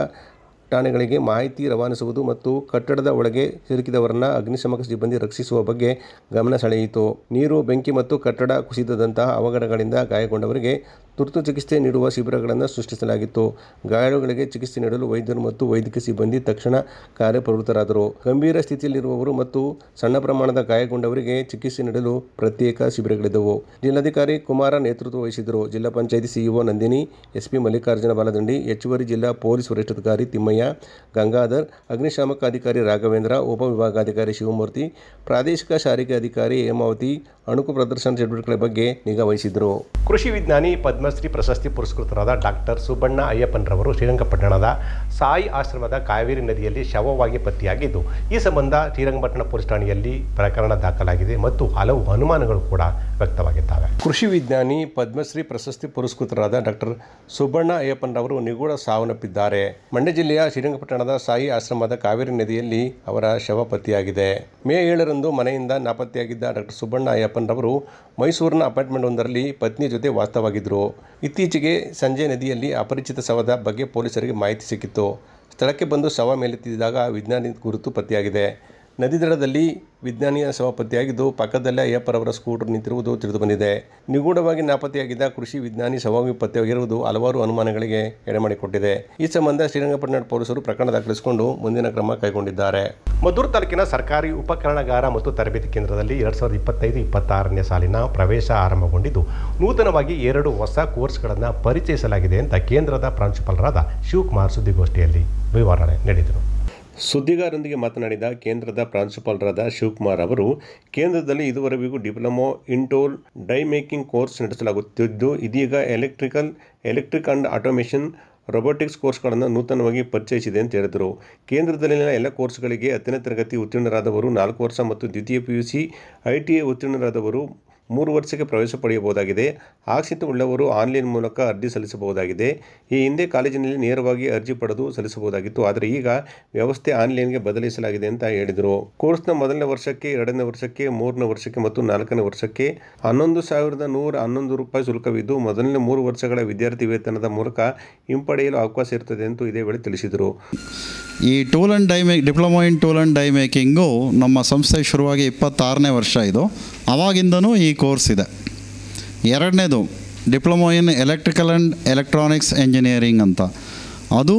ಠಾಣೆಗಳಿಗೆ ಮಾಹಿತಿ ರವಾನಿಸುವುದು ಮತ್ತು ಕಟ್ಟಡದ ಒಳಗೆ ಸಿಲುಕಿದವರನ್ನು ಅಗ್ನಿಶಾಮಕ ಸಿಬ್ಬಂದಿ ರಕ್ಷಿಸುವ ಬಗ್ಗೆ ಗಮನ ಸೆಳೆಯಿತು. ನೀರು, ಬೆಂಕಿ ಮತ್ತು ಕಟ್ಟಡ ಕುಸಿತದಂತಹ ಅವಘಡಗಳಿಂದ ಗಾಯಗೊಂಡವರಿಗೆ ತುರ್ತು ಚಿಕಿತ್ಸೆ ನೀಡುವ ಶಿಬಿರಗಳನ್ನು ಸೃಷ್ಟಿಸಲಾಗಿತ್ತು. ಗಾಯಾಳುಗಳಿಗೆ ಚಿಕಿತ್ಸೆ ನೀಡಲು ವೈದ್ಯರು ಮತ್ತು ವೈದ್ಯಕೀಯ ಸಿಬ್ಬಂದಿ ತಕ್ಷಣ ಕಾರ್ಯಪ್ರವೃತ್ತರಾದರು. ಗಂಭೀರ ಸ್ಥಿತಿಯಲ್ಲಿರುವವರು ಮತ್ತು ಸಣ್ಣ ಪ್ರಮಾಣದ ಗಾಯಗೊಂಡವರಿಗೆ ಚಿಕಿತ್ಸೆ ನೀಡಲು ಪ್ರತ್ಯೇಕ ಶಿಬಿರಗಳಿದ್ದವು. ಜಿಲ್ಲಾಧಿಕಾರಿ ಕುಮಾರ ನೇತೃತ್ವ ವಹಿಸಿದರು. ಜಿಲ್ಲಾ ಪಂಚಾಯಿತಿ ಸಿಇಒ ನಂದಿನಿ, ಎಸ್ಪಿ ಮಲ್ಲಿಕಾರ್ಜುನ ಬಾಲದಂಡಿ, ಹೆಚ್ಚುವರಿ ಜಿಲ್ಲಾ ಪೊಲೀಸ್ ವರಿಷ್ಠಾಧಿಕಾರಿ ತಿಮ್ಮಯ್ಯ, ಗಂಗಾಧರ್, ಅಗ್ನಿಶಾಮಕ ಅಧಿಕಾರಿ ರಾಘವೇಂದ್ರ, ಉಪವಿಭಾಗಾಧಿಕಾರಿ ಶಿವಮೂರ್ತಿ, ಪ್ರಾದೇಶಿಕ ಸಾರಿಗೆ ಅಧಿಕಾರಿ ಹೇಮಾವತಿ ಅಣುಕು ಪ್ರದರ್ಶನ ಚಟುವಟಿಕೆಗಳ ಬಗ್ಗೆ ನಿಗಾ ವಹಿಸಿದರು. ಕೃಷಿ ವಿಜ್ಞಾನಿ ಪದ್ಮಶ್ರೀ ಪ್ರಶಸ್ತಿ ಪುರಸ್ಕೃತರಾದ ಡಾಕ್ಟರ್ ಸುಬ್ಬಣ್ಣ ಅಯ್ಯಪ್ಪನ್ರವರು ಶ್ರೀರಂಗಪಟ್ಟಣದ ಸಾಯಿ ಆಶ್ರಮದ ಕಾವೇರಿ ನದಿಯಲ್ಲಿ ಶವವಾಗಿ ಪತ್ತೆಯಾಗಿದ್ದು, ಈ ಸಂಬಂಧ ಶ್ರೀರಂಗಪಟ್ಟಣ ಪೊಲೀಸ್ ಠಾಣೆಯಲ್ಲಿ ಪ್ರಕರಣ ದಾಖಲಾಗಿದೆ ಮತ್ತು ಹಲವು ಅನುಮಾನಗಳು ಕೂಡ ವ್ಯಕ್ತವಾಗಿದ್ದಾವೆ. ಕೃಷಿ ವಿಜ್ಞಾನಿ ಪದ್ಮಶ್ರೀ ಪ್ರಶಸ್ತಿ ಪುರಸ್ಕೃತರಾದ ಡಾಕ್ಟರ್ ಸುಬ್ಬಣ್ಣ ಅಯ್ಯಪ್ಪನ್ರವರು ನಿಗೂಢ ಸಾವನ್ನಪ್ಪಿದ್ದಾರೆ. ಮಂಡ್ಯ ಜಿಲ್ಲೆಯ ಶ್ರೀರಂಗಪಟ್ಟಣದ ಸಾಯಿ ಆಶ್ರಮದ ಕಾವೇರಿ ನದಿಯಲ್ಲಿ ಅವರ ಶವ ಪತ್ತೆಯಾಗಿದೆ. ಮೇ 7ರಂದು ಮನೆಯಿಂದ ನಾಪತ್ತೆಯಾಗಿದ್ದ ಡಾಕ್ಟರ್ ಸುಬ್ಬಣ್ಣ ಅಯ್ಯಪ್ಪನ್ರವರು ಮೈಸೂರಿನ ಅಪಾರ್ಟ್ಮೆಂಟ್ ಒಂದರಲ್ಲಿ ಪತ್ನಿ ಜೊತೆ ವಾಸವಾಗಿದ್ದರು. ಇತ್ತೀಚೆಗೆ ಸಂಜೆ ನದಿಯಲ್ಲಿ ಅಪರಿಚಿತ ಶವದ ಬಗ್ಗೆ ಪೊಲೀಸರಿಗೆ ಮಾಹಿತಿ ಸಿಕ್ಕಿತ್ತು. ಸ್ಥಳಕ್ಕೆ ಬಂದು ಶವ ಮೇಲೆತ್ತಿದಾಗ ವಿಜ್ಞಾನಿ ಗುರುತು ಪತ್ತೆಯಾಗಿದೆ. ನದಿ ದಡದಲ್ಲಿ ವಿಜ್ಞಾನಿಯ ಶವ ಪತ್ತೆಯಾಗಿದ್ದು, ಪಕ್ಕದಲ್ಲೇ ಅಯ್ಯಪ್ಪರವರ ಸ್ಕೂಟರ್ ನಿಂತಿರುವುದು ತಿಳಿದುಬಂದಿದೆ. ನಿಗೂಢವಾಗಿ ನಾಪತ್ತೆಯಾಗಿದ್ದ ಕೃಷಿ ವಿಜ್ಞಾನಿ ಶವವಾಗಿ ಪತ್ತೆಯಾಗಿರುವುದು ಹಲವಾರು ಅನುಮಾನಗಳಿಗೆ ಎಡೆಮಾಡಿಕೊಟ್ಟಿದೆ. ಈ ಸಂಬಂಧ ಶ್ರೀರಂಗಪಟ್ಟಣ ಪೊಲೀಸರು ಪ್ರಕರಣ ದಾಖಲಿಸಿಕೊಂಡು ಮುಂದಿನ ಕ್ರಮ ಕೈಗೊಂಡಿದ್ದಾರೆ. ಮದ್ದೂರು ತಾಲೂಕಿನ ಸರ್ಕಾರಿ ಉಪಕರಣಗಾರ ಮತ್ತು ತರಬೇತಿ ಕೇಂದ್ರದಲ್ಲಿ 2025-26ನೇ ಸಾಲಿನ ಪ್ರವೇಶ ಆರಂಭಗೊಂಡಿದ್ದು, ನೂತನವಾಗಿ 2 ಹೊಸ ಕೋರ್ಸ್ಗಳನ್ನು ಪರಿಚಯಿಸಲಾಗಿದೆ ಅಂತ ಕೇಂದ್ರದ ಪ್ರಾಂಶುಪಾಲರಾದ ಶಿವಕುಮಾರ್ ಸುದ್ದಿಗೋಷ್ಠಿಯಲ್ಲಿ ವಿವರಣೆ ನೀಡಿದರು. ಸುದ್ದಿಗಾರರೊಂದಿಗೆ ಮಾತನಾಡಿದ ಕೇಂದ್ರದ ಪ್ರಾಂಶುಪಾಲರಾದ ಶಿವಕುಮಾರ್ ಅವರು, ಕೇಂದ್ರದಲ್ಲಿ ಇದುವರೆಗೂ diploma in tool dye making course ನಡೆಸಲಾಗುತ್ತಿದ್ದು, ಇದೀಗ ಎಲೆಕ್ಟ್ರಿಕ್ ಅಂಡ್ ಆಟೋಮೇಷನ್, ರೊಬೊಟಿಕ್ಸ್ ಕೋರ್ಸ್ಗಳನ್ನು ನೂತನವಾಗಿ ಪರಿಚಯಿಸಿದೆ ಅಂತ ಹೇಳಿದರು. ಕೇಂದ್ರದಲ್ಲಿನ ಎಲ್ಲ ಕೋರ್ಸ್ಗಳಿಗೆ 10ನೇ ತರಗತಿ ಉತ್ತೀರ್ಣರಾದವರು 4 ವರ್ಷ ಮತ್ತು ದ್ವಿತೀಯ PUC ITI ಉತ್ತೀರ್ಣರಾದವರು 3 ವರ್ಷಕ್ಕೆ ಪ್ರವೇಶ ಪಡೆಯಬಹುದಾಗಿದೆ. ಆಸಕ್ತಿ ಉಳ್ಳವರು ಆನ್ಲೈನ್ ಮೂಲಕ ಅರ್ಜಿ ಸಲ್ಲಿಸಬಹುದಾಗಿದೆ. ಈ ಹಿಂದೆ ಕಾಲೇಜಿನಲ್ಲಿ ನೇರವಾಗಿ ಅರ್ಜಿ ಪಡೆದು ಸಲ್ಲಿಸಬಹುದಾಗಿತ್ತು, ಆದರೆ ಈಗ ವ್ಯವಸ್ಥೆ ಆನ್ಲೈನ್ಗೆ ಬದಲಿಸಲಾಗಿದೆ ಅಂತ ಹೇಳಿದರು. ಕೋರ್ಸ್ನ 1ನೇ ವರ್ಷಕ್ಕೆ, 2ನೇ ವರ್ಷಕ್ಕೆ, 3ನೇ ವರ್ಷಕ್ಕೆ ಮತ್ತು 4ನೇ ವರ್ಷಕ್ಕೆ 11,111 ರೂಪಾಯಿ ಶುಲ್ಕವಿದ್ದು, ಮೊದಲನೇ 3 ವರ್ಷಗಳ ವಿದ್ಯಾರ್ಥಿ ವೇತನದ ಮೂಲಕ ಹಿಂಪಡೆಯಲು ಅವಕಾಶ ಇರುತ್ತದೆ ಎಂದು ಇದೇ ವೇಳೆ ತಿಳಿಸಿದರು. ಈ diploma in tool and dye making ನಮ್ಮ ಸಂಸ್ಥೆ ಶುರುವಾಗಿ 26ನೇ ವರ್ಷ ಇದು. ಆವಾಗಿಂದನೂ ಈ ಕೋರ್ಸ್ ಇದೆ. 2ನೇದು diploma in electrical and electronics engineering ಅಂತ, ಅದು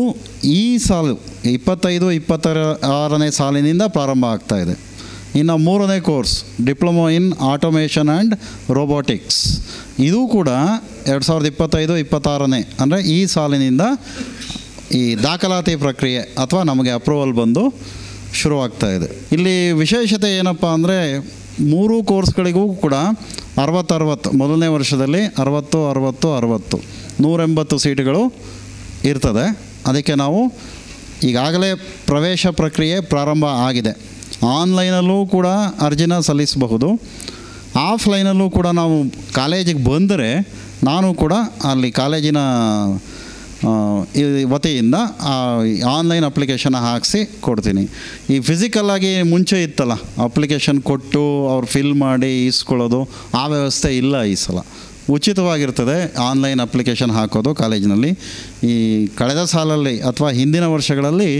ಈ ಸಾಲು 25-26ನೇ ಸಾಲಿನಿಂದ ಪ್ರಾರಂಭ ಆಗ್ತಾಯಿದೆ. ಇನ್ನು 3ನೇ course diploma in automation and robotics, ಇದು ಕೂಡ 2025-26ನೇ ಅಂದರೆ ಈ ಸಾಲಿನಿಂದ ಈ ದಾಖಲಾತಿ ಪ್ರಕ್ರಿಯೆ ಅಥವಾ ನಮಗೆ ಅಪ್ರೂವಲ್ ಬಂದು ಶುರುವಾಗ್ತಾಯಿದೆ. ಇಲ್ಲಿ ವಿಶೇಷತೆ ಏನಪ್ಪ ಅಂದರೆ 3 ಕೋರ್ಸ್ಗಳಿಗೂ ಕೂಡ 60-60 ಮೊದಲನೇ ವರ್ಷದಲ್ಲಿ 60-60-60 180 ಸೀಟುಗಳು ಇರ್ತದೆ. ಅದಕ್ಕೆ ನಾವು ಈಗಾಗಲೇ ಪ್ರವೇಶ ಪ್ರಕ್ರಿಯೆ ಪ್ರಾರಂಭ ಆಗಿದೆ. ಆನ್ಲೈನಲ್ಲೂ ಕೂಡ ಅರ್ಜಿನ ಸಲ್ಲಿಸಬಹುದು. ಆಫ್ಲೈನಲ್ಲೂ ಕೂಡ ನಾವು ಕಾಲೇಜಿಗೆ ಬಂದರೆ ನಾನು ಕೂಡ ಅಲ್ಲಿ ಕಾಲೇಜಿನ ವತಿಯಿಂದ ಆನ್ಲೈನ್ ಅಪ್ಲಿಕೇಶನ್ ಹಾಕಿಸಿ ಕೊಡ್ತೀನಿ. ಈ ಫಿಸಿಕಲ್ಲಾಗಿ ಮುಂಚೆ ಇತ್ತಲ್ಲ, ಅಪ್ಲಿಕೇಶನ್ ಕೊಟ್ಟು ಅವ್ರು ಫಿಲ್ ಮಾಡಿ ಇಸ್ಕೊಳ್ಳೋದು, ಆ ವ್ಯವಸ್ಥೆ ಇಲ್ಲ ಈ ಸಲ. ಉಚಿತವಾಗಿರ್ತದೆ ಆನ್ಲೈನ್ ಅಪ್ಲಿಕೇಶನ್ ಹಾಕೋದು ಕಾಲೇಜಿನಲ್ಲಿ. ಈ ಕಳೆದ ಸಾಲಲ್ಲಿ ಅಥವಾ ಹಿಂದಿನ ವರ್ಷಗಳಲ್ಲಿ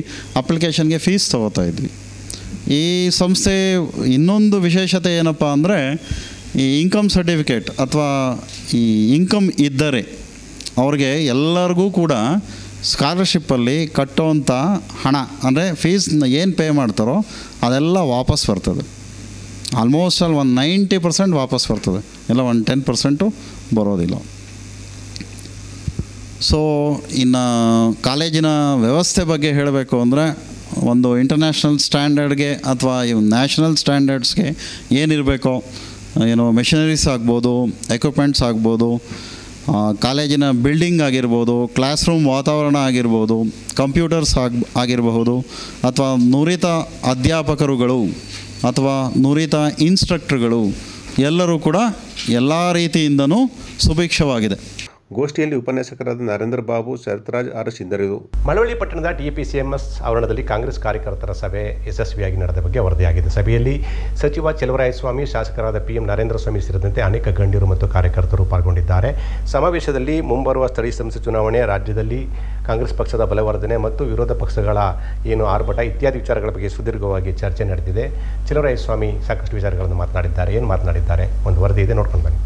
ಅಪ್ಲಿಕೇಶನ್ಗೆ ಫೀಸ್ ತೊಗೋತಾ ಇದ್ವಿ. ಈ ಸಂಸ್ಥೆ ಇನ್ನೊಂದು ವಿಶೇಷತೆ ಏನಪ್ಪ ಅಂದರೆ, ಈ ಇನ್ಕಮ್ ಸರ್ಟಿಫಿಕೇಟ್ ಅಥವಾ ಈ ಇನ್ಕಮ್ ಇದ್ದರೆ ಅವ್ರಿಗೆ ಎಲ್ಲರಿಗೂ ಕೂಡ ಸ್ಕಾಲರ್ಶಿಪ್ಪಲ್ಲಿ ಕಟ್ಟೋವಂಥ ಹಣ ಅಂದರೆ ಫೀಸ್ನ ಏನು ಪೇ ಮಾಡ್ತಾರೋ ಅದೆಲ್ಲ ವಾಪಸ್ ಬರ್ತದೆ. ಆಲ್ಮೋಸ್ಟ್ ಅಲ್ಲಿ ಒಂದು 90% ವಾಪಸ್ ಬರ್ತದೆ, ಎಲ್ಲ ಒಂದು 10% ಬರೋದಿಲ್ಲ. ಸೊ ಇನ್ನು ಕಾಲೇಜಿನ ವ್ಯವಸ್ಥೆ ಬಗ್ಗೆ ಹೇಳಬೇಕು ಅಂದರೆ, ಒಂದು ಇಂಟರ್ನ್ಯಾಷನಲ್ ಸ್ಟ್ಯಾಂಡರ್ಡ್ಗೆ ಅಥವಾ ನ್ಯಾಷನಲ್ ಸ್ಟ್ಯಾಂಡರ್ಡ್ಸ್ಗೆ ಏನಿರಬೇಕೋ, ಏನು ಮೆಷಿನರೀಸ್ ಆಗ್ಬೋದು, ಎಕ್ವಿಪ್ಮೆಂಟ್ಸ್ ಆಗ್ಬೋದು, ಕಾಲೇಜಿನ ಬಿಲ್ಡಿಂಗ್ ಆಗಿರ್ಬೋದು, ಕ್ಲಾಸ್ ರೂಮ್ ವಾತಾವರಣ ಆಗಿರ್ಬೋದು, ಕಂಪ್ಯೂಟರ್ಸ್ ಆಗಿರಬಹುದು, ಅಥವಾ ನುರಿತ ಅಧ್ಯಾಪಕರುಗಳು ಅಥವಾ ನುರಿತ ಇನ್ಸ್ಟ್ರಕ್ಟರ್ಗಳು ಎಲ್ಲರೂ ಕೂಡ ಎಲ್ಲ ರೀತಿಯಿಂದನೂ ಸುಭಿಕ್ಷವಾಗಿದೆ. ಗೋಷ್ಠಿಯಲ್ಲಿ ಉಪನ್ಯಾಸಕರಾದ ನರೇಂದ್ರ ಬಾಬು, ಶರತ್ರಾಜ್ ಅರಸ್ ಇದ್ದರು. ಮಳವಳ್ಳಿ ಪಟ್ಟಣದ ಟಿಪಿಸಿಎಂಎಸ್ ಆವರಣದಲ್ಲಿ ಕಾಂಗ್ರೆಸ್ ಕಾರ್ಯಕರ್ತರ ಸಭೆ ಯಶಸ್ವಿಯಾಗಿ ನಡೆದ ಬಗ್ಗೆ ವರದಿಯಾಗಿದೆ. ಸಭೆಯಲ್ಲಿ ಸಚಿವ ಚೆಲುವರಾಯಸ್ವಾಮಿ, ಶಾಸಕರಾದ PM ನರೇಂದ್ರ ಸ್ವಾಮಿ ಸೇರಿದಂತೆ ಅನೇಕ ಗಣ್ಯರು ಮತ್ತು ಕಾರ್ಯಕರ್ತರು ಪಾಲ್ಗೊಂಡಿದ್ದಾರೆ. ಸಮಾವೇಶದಲ್ಲಿ ಮುಂಬರುವ ಸ್ಥಳೀಯ ಸಂಸ್ಥೆ ಚುನಾವಣೆ, ರಾಜ್ಯದಲ್ಲಿ ಕಾಂಗ್ರೆಸ್ ಪಕ್ಷದ ಬಲವರ್ಧನೆ ಮತ್ತು ವಿರೋಧ ಪಕ್ಷಗಳ ಆರ್ಭಟ ಇತ್ಯಾದಿ ವಿಚಾರಗಳ ಬಗ್ಗೆ ಸುದೀರ್ಘವಾಗಿ ಚರ್ಚೆ ನಡೆದಿದೆ. ಚೆಲುವರಾಯಸ್ವಾಮಿ ಸಾಕಷ್ಟು ವಿಚಾರಗಳನ್ನು ಮಾತನಾಡಿದ್ದಾರೆ. ಏನು ಮಾತನಾಡಿದ್ದಾರೆ ಒಂದು ವರದಿ ಇದೆ, ನೋಡ್ಕೊಂಡು ಬನ್ನಿ.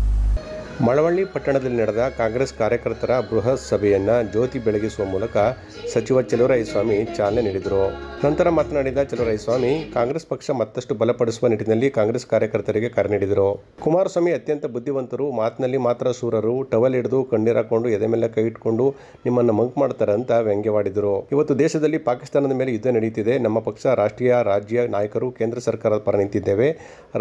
ಮಳವಳ್ಳಿ ಪಟ್ಟಣದಲ್ಲಿ ನಡೆದ ಕಾಂಗ್ರೆಸ್ ಕಾರ್ಯಕರ್ತರ ಬೃಹತ್ ಸಭೆಯನ್ನು ಜ್ಯೋತಿ ಬೆಳಗಿಸುವ ಮೂಲಕ ಸಚಿವ ಚೆಲುವರಾಯಸ್ವಾಮಿ ಚಾಲನೆ ನೀಡಿದರು. ನಂತರ ಮಾತನಾಡಿದ ಚೆಲುವರಾಯಸ್ವಾಮಿ, ಕಾಂಗ್ರೆಸ್ ಪಕ್ಷ ಮತ್ತಷ್ಟು ಬಲಪಡಿಸುವ ನಿಟ್ಟಿನಲ್ಲಿ ಕಾಂಗ್ರೆಸ್ ಕಾರ್ಯಕರ್ತರಿಗೆ ಕರೆ ನೀಡಿದರು. ಕುಮಾರಸ್ವಾಮಿ ಅತ್ಯಂತ ಬುದ್ಧಿವಂತರು, ಮಾತಿನಲ್ಲಿ ಮಾತ್ರ ಶೂರರು, ಟವಲ್ ಹಿಡಿದು ಕಣ್ಣೀರಾಕೊಂಡು ಎದೆ ಮೇಲೆ ಕೈ ಇಟ್ಕೊಂಡು ನಿಮ್ಮನ್ನು ಮಂಕ್ ಮಾಡ್ತಾರೆ ಅಂತ ವ್ಯಂಗ್ಯವಾಡಿದರು. ಇವತ್ತು ದೇಶದಲ್ಲಿ ಪಾಕಿಸ್ತಾನದ ಮೇಲೆ ಯುದ್ಧ ನಡೆಯುತ್ತಿದೆ. ನಮ್ಮ ಪಕ್ಷ ರಾಷ್ಟ್ರೀಯ, ರಾಜ್ಯ ನಾಯಕರು ಕೇಂದ್ರ ಸರ್ಕಾರದ ಪರ ನಿಂತಿದ್ದೇವೆ.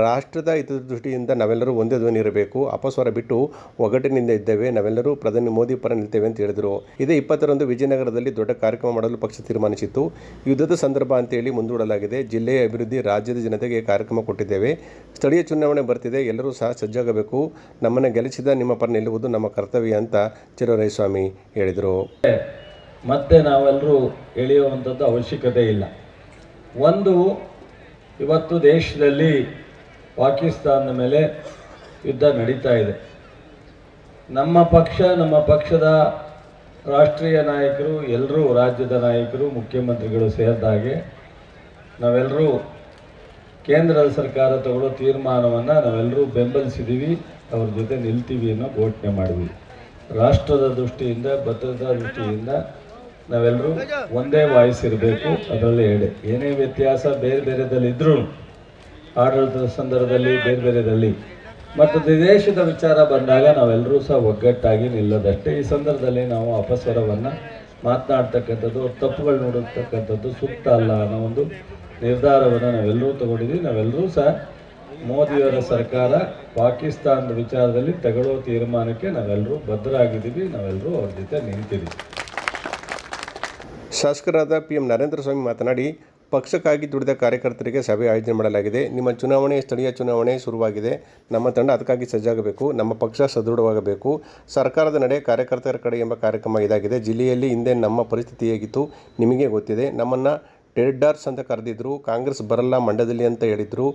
ರಾಷ್ಟ್ರದ ಹಿತದೃಷ್ಟಿಯಿಂದ ನಾವೆಲ್ಲರೂ ಒಂದೇ ಧ್ವನಿ ಇರಬೇಕು. ಅಪಸ್ವರ ಬಿಟ್ಟು ಒಗ್ಗಟ್ಟಿನಿಂದ ಇದ್ದೇವೆ. ನಾವೆಲ್ಲರೂ ಪ್ರಧಾನಿ ಮೋದಿ ಪರ ನಿಲ್ತೇವೆ ಅಂತ ಹೇಳಿದರು. ಇದೇ 20ರಂದು ವಿಜಯನಗರದಲ್ಲಿ ದೊಡ್ಡ ಕಾರ್ಯಕ್ರಮ ಮಾಡಲು ಪಕ್ಷ ತೀರ್ಮಾನಿಸಿತ್ತು. ಯುದ್ಧದ ಸಂದರ್ಭ ಅಂತೇಳಿ ಮುಂದೂಡಲಾಗಿದೆ. ಜಿಲ್ಲೆಯ ಅಭಿವೃದ್ಧಿ, ರಾಜ್ಯದ ಜನತೆಗೆ ಕಾರ್ಯಕ್ರಮ ಕೊಟ್ಟಿದ್ದೇವೆ. ಸ್ಥಳೀಯ ಚುನಾವಣೆ ಬರ್ತಿದೆ, ಎಲ್ಲರೂ ಸಹ ಸಜ್ಜಾಗಬೇಕು. ನಮ್ಮನ್ನು ಗೆಲ್ಲಿಸಿದ ನಿಮ್ಮ ಪರ ನಿಲ್ಲುವುದು ನಮ್ಮ ಕರ್ತವ್ಯ ಅಂತ ಚೆಲುವರಾಯಸ್ವಾಮಿ ಹೇಳಿದರು. ಮತ್ತೆ ನಾವೆಲ್ಲರೂ ಎಳೆಯುವಂಥದ್ದು ಅವಶ್ಯಕತೆ ಇಲ್ಲ. ಒಂದು, ಇವತ್ತು ದೇಶದಲ್ಲಿ ಪಾಕಿಸ್ತಾನದ ಮೇಲೆ ಯುದ್ಧ ನಡೀತಾ ಇದೆ. ನಮ್ಮ ಪಕ್ಷ, ನಮ್ಮ ಪಕ್ಷದ ರಾಷ್ಟ್ರೀಯ ನಾಯಕರು, ಎಲ್ಲರೂ ರಾಜ್ಯದ ನಾಯಕರು, ಮುಖ್ಯಮಂತ್ರಿಗಳು ಸೇರಿದಾಗೆ ನಾವೆಲ್ಲರೂ ಕೇಂದ್ರದ ಸರ್ಕಾರ ತಗೊಳ್ಳೋ ತೀರ್ಮಾನವನ್ನು ನಾವೆಲ್ಲರೂ ಬೆಂಬಲಿಸಿದ್ದೀವಿ, ಅವ್ರ ಜೊತೆ ನಿಲ್ತೀವಿ ಅನ್ನೋ ಘೋಷಣೆ ಮಾಡಿದ್ವಿ. ರಾಷ್ಟ್ರದ ದೃಷ್ಟಿಯಿಂದ, ಭದ್ರತಾ ದೃಷ್ಟಿಯಿಂದ ನಾವೆಲ್ಲರೂ ಒಂದೇ ವಾಯ್ಸ್ ಇರಬೇಕು. ಅದರಲ್ಲಿ ಏನೇ ವ್ಯತ್ಯಾಸ ಬೇರೆ ಬೇರೆದಲ್ಲಿದ್ದರೂ, ಆಡಳಿತದ ಸಂದರ್ಭದಲ್ಲಿ ಬೇರೆ ಬೇರೆದಲ್ಲಿ, ಮತ್ತು ದೇಶದ ವಿಚಾರ ಬಂದಾಗ ನಾವೆಲ್ಲರೂ ಸಹ ಒಗ್ಗಟ್ಟಾಗಿ ನಿಲ್ಲೋದಷ್ಟೇ. ಈ ಸಂದರ್ಭದಲ್ಲಿ ನಾವು ಅಪಸ್ವರವನ್ನು ಮಾತನಾಡ್ತಕ್ಕಂಥದ್ದು, ತಪ್ಪುಗಳು ನೋಡತಕ್ಕಂಥದ್ದು ಸೂಕ್ತ ಅಲ್ಲ ಅನ್ನೋ ಒಂದು ನಿರ್ಧಾರವನ್ನು ನಾವೆಲ್ಲರೂ ತಗೊಂಡಿದ್ದೀವಿ. ನಾವೆಲ್ಲರೂ ಸಹ ಮೋದಿಯವರ ಸರ್ಕಾರ ಪಾಕಿಸ್ತಾನದ ವಿಚಾರದಲ್ಲಿ ತಗೊಳ್ಳೋ ತೀರ್ಮಾನಕ್ಕೆ ನಾವೆಲ್ಲರೂ ಬದ್ಧರಾಗಿದ್ದೀವಿ. ನಾವೆಲ್ಲರೂ ಅವ್ರ ಜೊತೆ ನಿಂತಿದ್ದೀವಿ. ಶಾಸಕರಾದ PM ನರೇಂದ್ರ ಸ್ವಾಮಿ ಮಾತನಾಡಿ, ಪಕ್ಷಕ್ಕಾಗಿ ದುಡಿದ ಕಾರ್ಯಕರ್ತರಿಗೆ ಸಭೆ ಆಯೋಜನೆ ಮಾಡಲಾಗಿದೆ. ನಿಮ್ಮ ಚುನಾವಣೆ, ಸ್ಥಳೀಯ ಚುನಾವಣೆ ಶುರುವಾಗಿದೆ. ನಮ್ಮ ತಂಡ ಅದಕ್ಕಾಗಿ ಸಜ್ಜಾಗಬೇಕು. ನಮ್ಮ ಪಕ್ಷ ಸದೃಢವಾಗಬೇಕು. ಸರ್ಕಾರದ ನಡೆ ಕಾರ್ಯಕರ್ತರ ಕಡೆ ಎಂಬ ಕಾರ್ಯಕ್ರಮ ಇದಾಗಿದೆ. ಜಿಲ್ಲೆಯಲ್ಲಿ ಹಿಂದೆ ನಮ್ಮ ಪರಿಸ್ಥಿತಿ ಹೇಗಿತ್ತು ನಿಮಗೆ ಗೊತ್ತಿದೆ. ನಮ್ಮನ್ನು ಟೆರಡರ್ಸ್ ಅಂತ ಕರೆದಿದ್ರು. ಕಾಂಗ್ರೆಸ್ ಬರಲ್ಲ ಮಂಡ್ಯದಲ್ಲಿ ಅಂತ ಹೇಳಿದರು.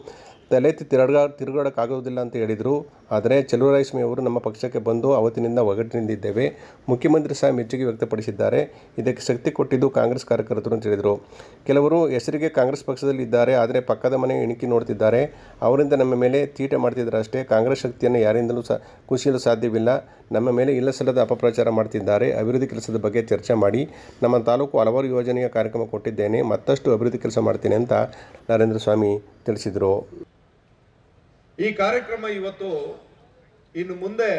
ತಲೆತ್ತಿ ತಿರುಗಾಡೋಕ್ಕಾಗೋದಿಲ್ಲ ಅಂತ ಹೇಳಿದರು. ಆದರೆ ಚೆಲುವರಾಯಸ್ವಾಮಿ ಅವರು ನಮ್ಮ ಪಕ್ಷಕ್ಕೆ ಬಂದು ಅವತ್ತಿನಿಂದ ಒಗ್ಗಟ್ಟಿನಿಂದಿದ್ದೇವೆ. ಮುಖ್ಯಮಂತ್ರಿ ಸಹ ಮೆಚ್ಚುಗೆ ವ್ಯಕ್ತಪಡಿಸಿದ್ದಾರೆ. ಇದಕ್ಕೆ ಶಕ್ತಿ ಕೊಟ್ಟಿದ್ದು ಕಾಂಗ್ರೆಸ್ ಕಾರ್ಯಕರ್ತರು ಅಂತ ಹೇಳಿದರು. ಕೆಲವರು ಹೆಸರಿಗೆ ಕಾಂಗ್ರೆಸ್ ಪಕ್ಷದಲ್ಲಿ ಇದ್ದಾರೆ, ಆದರೆ ಪಕ್ಕದ ಮನೆ ಇಣುಕಿ ನೋಡ್ತಿದ್ದಾರೆ. ಅವರಿಂದ ನಮ್ಮ ಮೇಲೆ ತೀಟೆ ಮಾಡ್ತಿದ್ದಾರೆ ಅಷ್ಟೇ. ಕಾಂಗ್ರೆಸ್ ಶಕ್ತಿಯನ್ನು ಯಾರಿಂದಲೂ ಕುಸಿಯಲು ಸಾಧ್ಯವಿಲ್ಲ. ನಮ್ಮ ಮೇಲೆ ಇಲ್ಲಸಲ್ಲದ ಅಪಪ್ರಚಾರ ಮಾಡ್ತಿದ್ದಾರೆ. ಅಭಿವೃದ್ಧಿ ಕೆಲಸದ ಬಗ್ಗೆ ಚರ್ಚೆ ಮಾಡಿ. ನಮ್ಮ ತಾಲೂಕು ಹಲವಾರು ಯೋಜನೆಯ ಕಾರ್ಯಕ್ರಮ ಕೊಟ್ಟಿದ್ದೇನೆ. ಮತ್ತಷ್ಟು ಅಭಿವೃದ್ಧಿ ಕೆಲಸ ಮಾಡ್ತೇನೆ ಅಂತ ನರೇಂದ್ರ ಸ್ವಾಮಿ ತಿಳಿಸಿದರು. ಈ ಕಾರ್ಯಕ್ರಮ ಇವತ್ತು ಇನ್ನು ಮುಂದೆ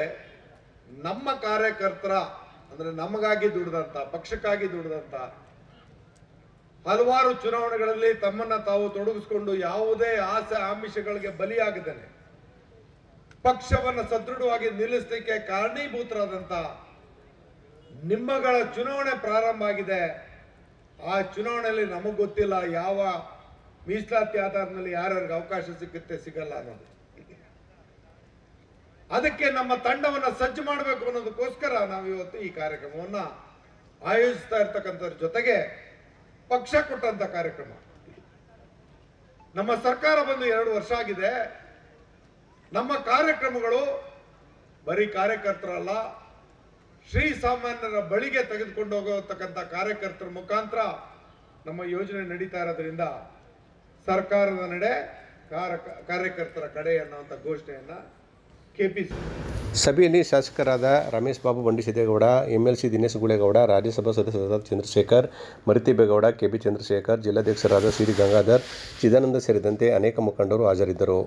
ನಮ್ಮ ಕಾರ್ಯಕರ್ತರ, ಅಂದ್ರೆ ನಮಗಾಗಿ ದುಡಿದಂತ, ಪಕ್ಷಕ್ಕಾಗಿ ದುಡಿದಂತ, ಹಲವಾರು ಚುನಾವಣೆಗಳಲ್ಲಿ ತಮ್ಮನ್ನ ತಾವು ತೊಡಗಿಸಿಕೊಂಡು ಯಾವುದೇ ಆಸೆ ಆಮಿಷಗಳಿಗೆ ಬಲಿಯಾಗದೇನೆ ಪಕ್ಷವನ್ನು ಸದೃಢವಾಗಿ ನಿಲ್ಲಿಸಲಿಕ್ಕೆ ಕಾರಣೀಭೂತರಾದಂತ ನಿಮ್ಮಗಳ ಚುನಾವಣೆ ಪ್ರಾರಂಭ ಆಗಿದೆ. ಆ ಚುನಾವಣೆಯಲ್ಲಿ ನಮಗೆ ಗೊತ್ತಿಲ್ಲ ಯಾವ ಮೀಸಲಾತಿ ಆಧಾರದಲ್ಲಿ ಯಾರ್ಯಾರಿಗೆ ಅವಕಾಶ ಸಿಗುತ್ತೆ ಸಿಗಲ್ಲ ಅನ್ನೋದು. ಅದಕ್ಕೆ ನಮ್ಮ ತಂಡವನ್ನು ಸಜ್ಜು ಮಾಡಬೇಕು ಅನ್ನೋದಕ್ಕೋಸ್ಕರ ನಾವು ಇವತ್ತು ಈ ಕಾರ್ಯಕ್ರಮವನ್ನು ಆಯೋಜಿಸ್ತಾ ಇರ್ತಕ್ಕಂಥದ್ರ ಜೊತೆಗೆ ಪಕ್ಷ ಕೊಟ್ಟಂತ ಕಾರ್ಯಕ್ರಮ. ನಮ್ಮ ಸರ್ಕಾರ ಬಂದು 2 ವರ್ಷ ಆಗಿದೆ. ನಮ್ಮ ಕಾರ್ಯಕ್ರಮಗಳು ಬರೀ ಕಾರ್ಯಕರ್ತರಲ್ಲ, ಶ್ರೀ ಸಾಮಾನ್ಯರ ಬಳಿಗೆ ತೆಗೆದುಕೊಂಡು ಹೋಗತಕ್ಕಂಥ ಕಾರ್ಯಕರ್ತರ ಮುಖಾಂತರ ನಮ್ಮ ಯೋಜನೆ ನಡೀತಾ ಇರೋದ್ರಿಂದ ಸರ್ಕಾರದ ನಡೆ ಕಾರ್ಯಕರ್ತರ ಕಡೆ ಅನ್ನುವಂಥ ಘೋಷಣೆಯನ್ನ ಸಭೆಯಲ್ಲಿ ಶಾಸಕರಾದ ರಮೇಶ್ ಬಾಬು ಬಂಡಿಸಿದ್ದೇಗೌಡ, MLC ದಿನೇಶ್ ಗುಳೇಗೌಡ, ರಾಜ್ಯಸಭಾ ಸದಸ್ಯರಾದ ಚಂದ್ರಶೇಖರ್, ಮರಿತಿಬ್ಬೇಗೌಡ, KB ಚಂದ್ರಶೇಖರ್, ಜಿಲ್ಲಾಧ್ಯಕ್ಷರಾದ ಸಿರಿ ಗಂಗಾಧರ್, ಚಿದಾನಂದ ಸೇರಿದಂತೆ ಅನೇಕ ಮುಖಂಡರು ಹಾಜರಿದ್ದರು.